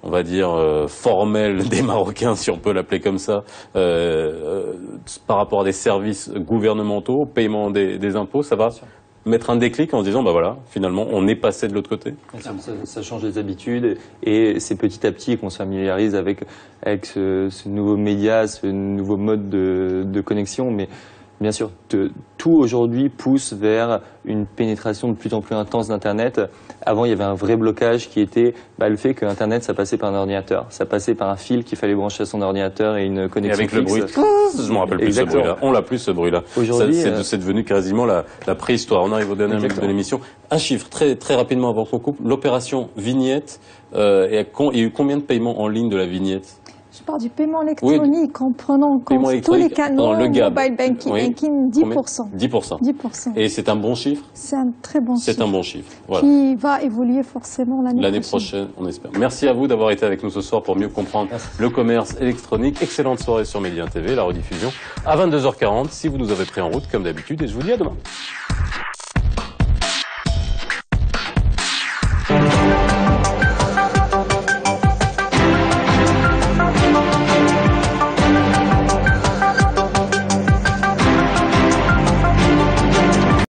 on va dire, formelle des Marocains, si on peut l'appeler comme ça, par rapport à des services gouvernementaux, au paiement des impôts, ça va mettre un déclic en se disant, bah voilà, finalement, on est passé de l'autre côté. Ça change les habitudes et c'est petit à petit qu'on se familiarise avec ce nouveau média, ce nouveau mode de connexion. Mais bien sûr, tout aujourd'hui pousse vers une pénétration de plus en plus intense d'Internet. Avant, il y avait un vrai blocage qui était le fait que Internet, ça passait par un ordinateur. Ça passait par un fil qu'il fallait brancher à son ordinateur et une connexion et avec fixe. le bruit, je me rappelle plus ce bruit-là. On l'a plus ce bruit-là. Aujourd'hui, c'est devenu quasiment la préhistoire. On arrive au dernier minute de l'émission. Un chiffre, très rapidement avant qu'on coupe. L'opération Vignette, il y a eu combien de paiements en ligne de la Vignette? Je parle du paiement électronique en prenant en compte tous les canaux, le GAB. mobile banking, 10%. 10%. Et c'est un bon chiffre? C'est un très bon chiffre. C'est un bon chiffre. Voilà. Qui va évoluer forcément l'année prochaine. On espère. Merci à vous d'avoir été avec nous ce soir pour mieux comprendre le commerce électronique. Excellente soirée sur Média TV, la rediffusion à 22h40 si vous nous avez pris en route comme d'habitude et je vous dis à demain.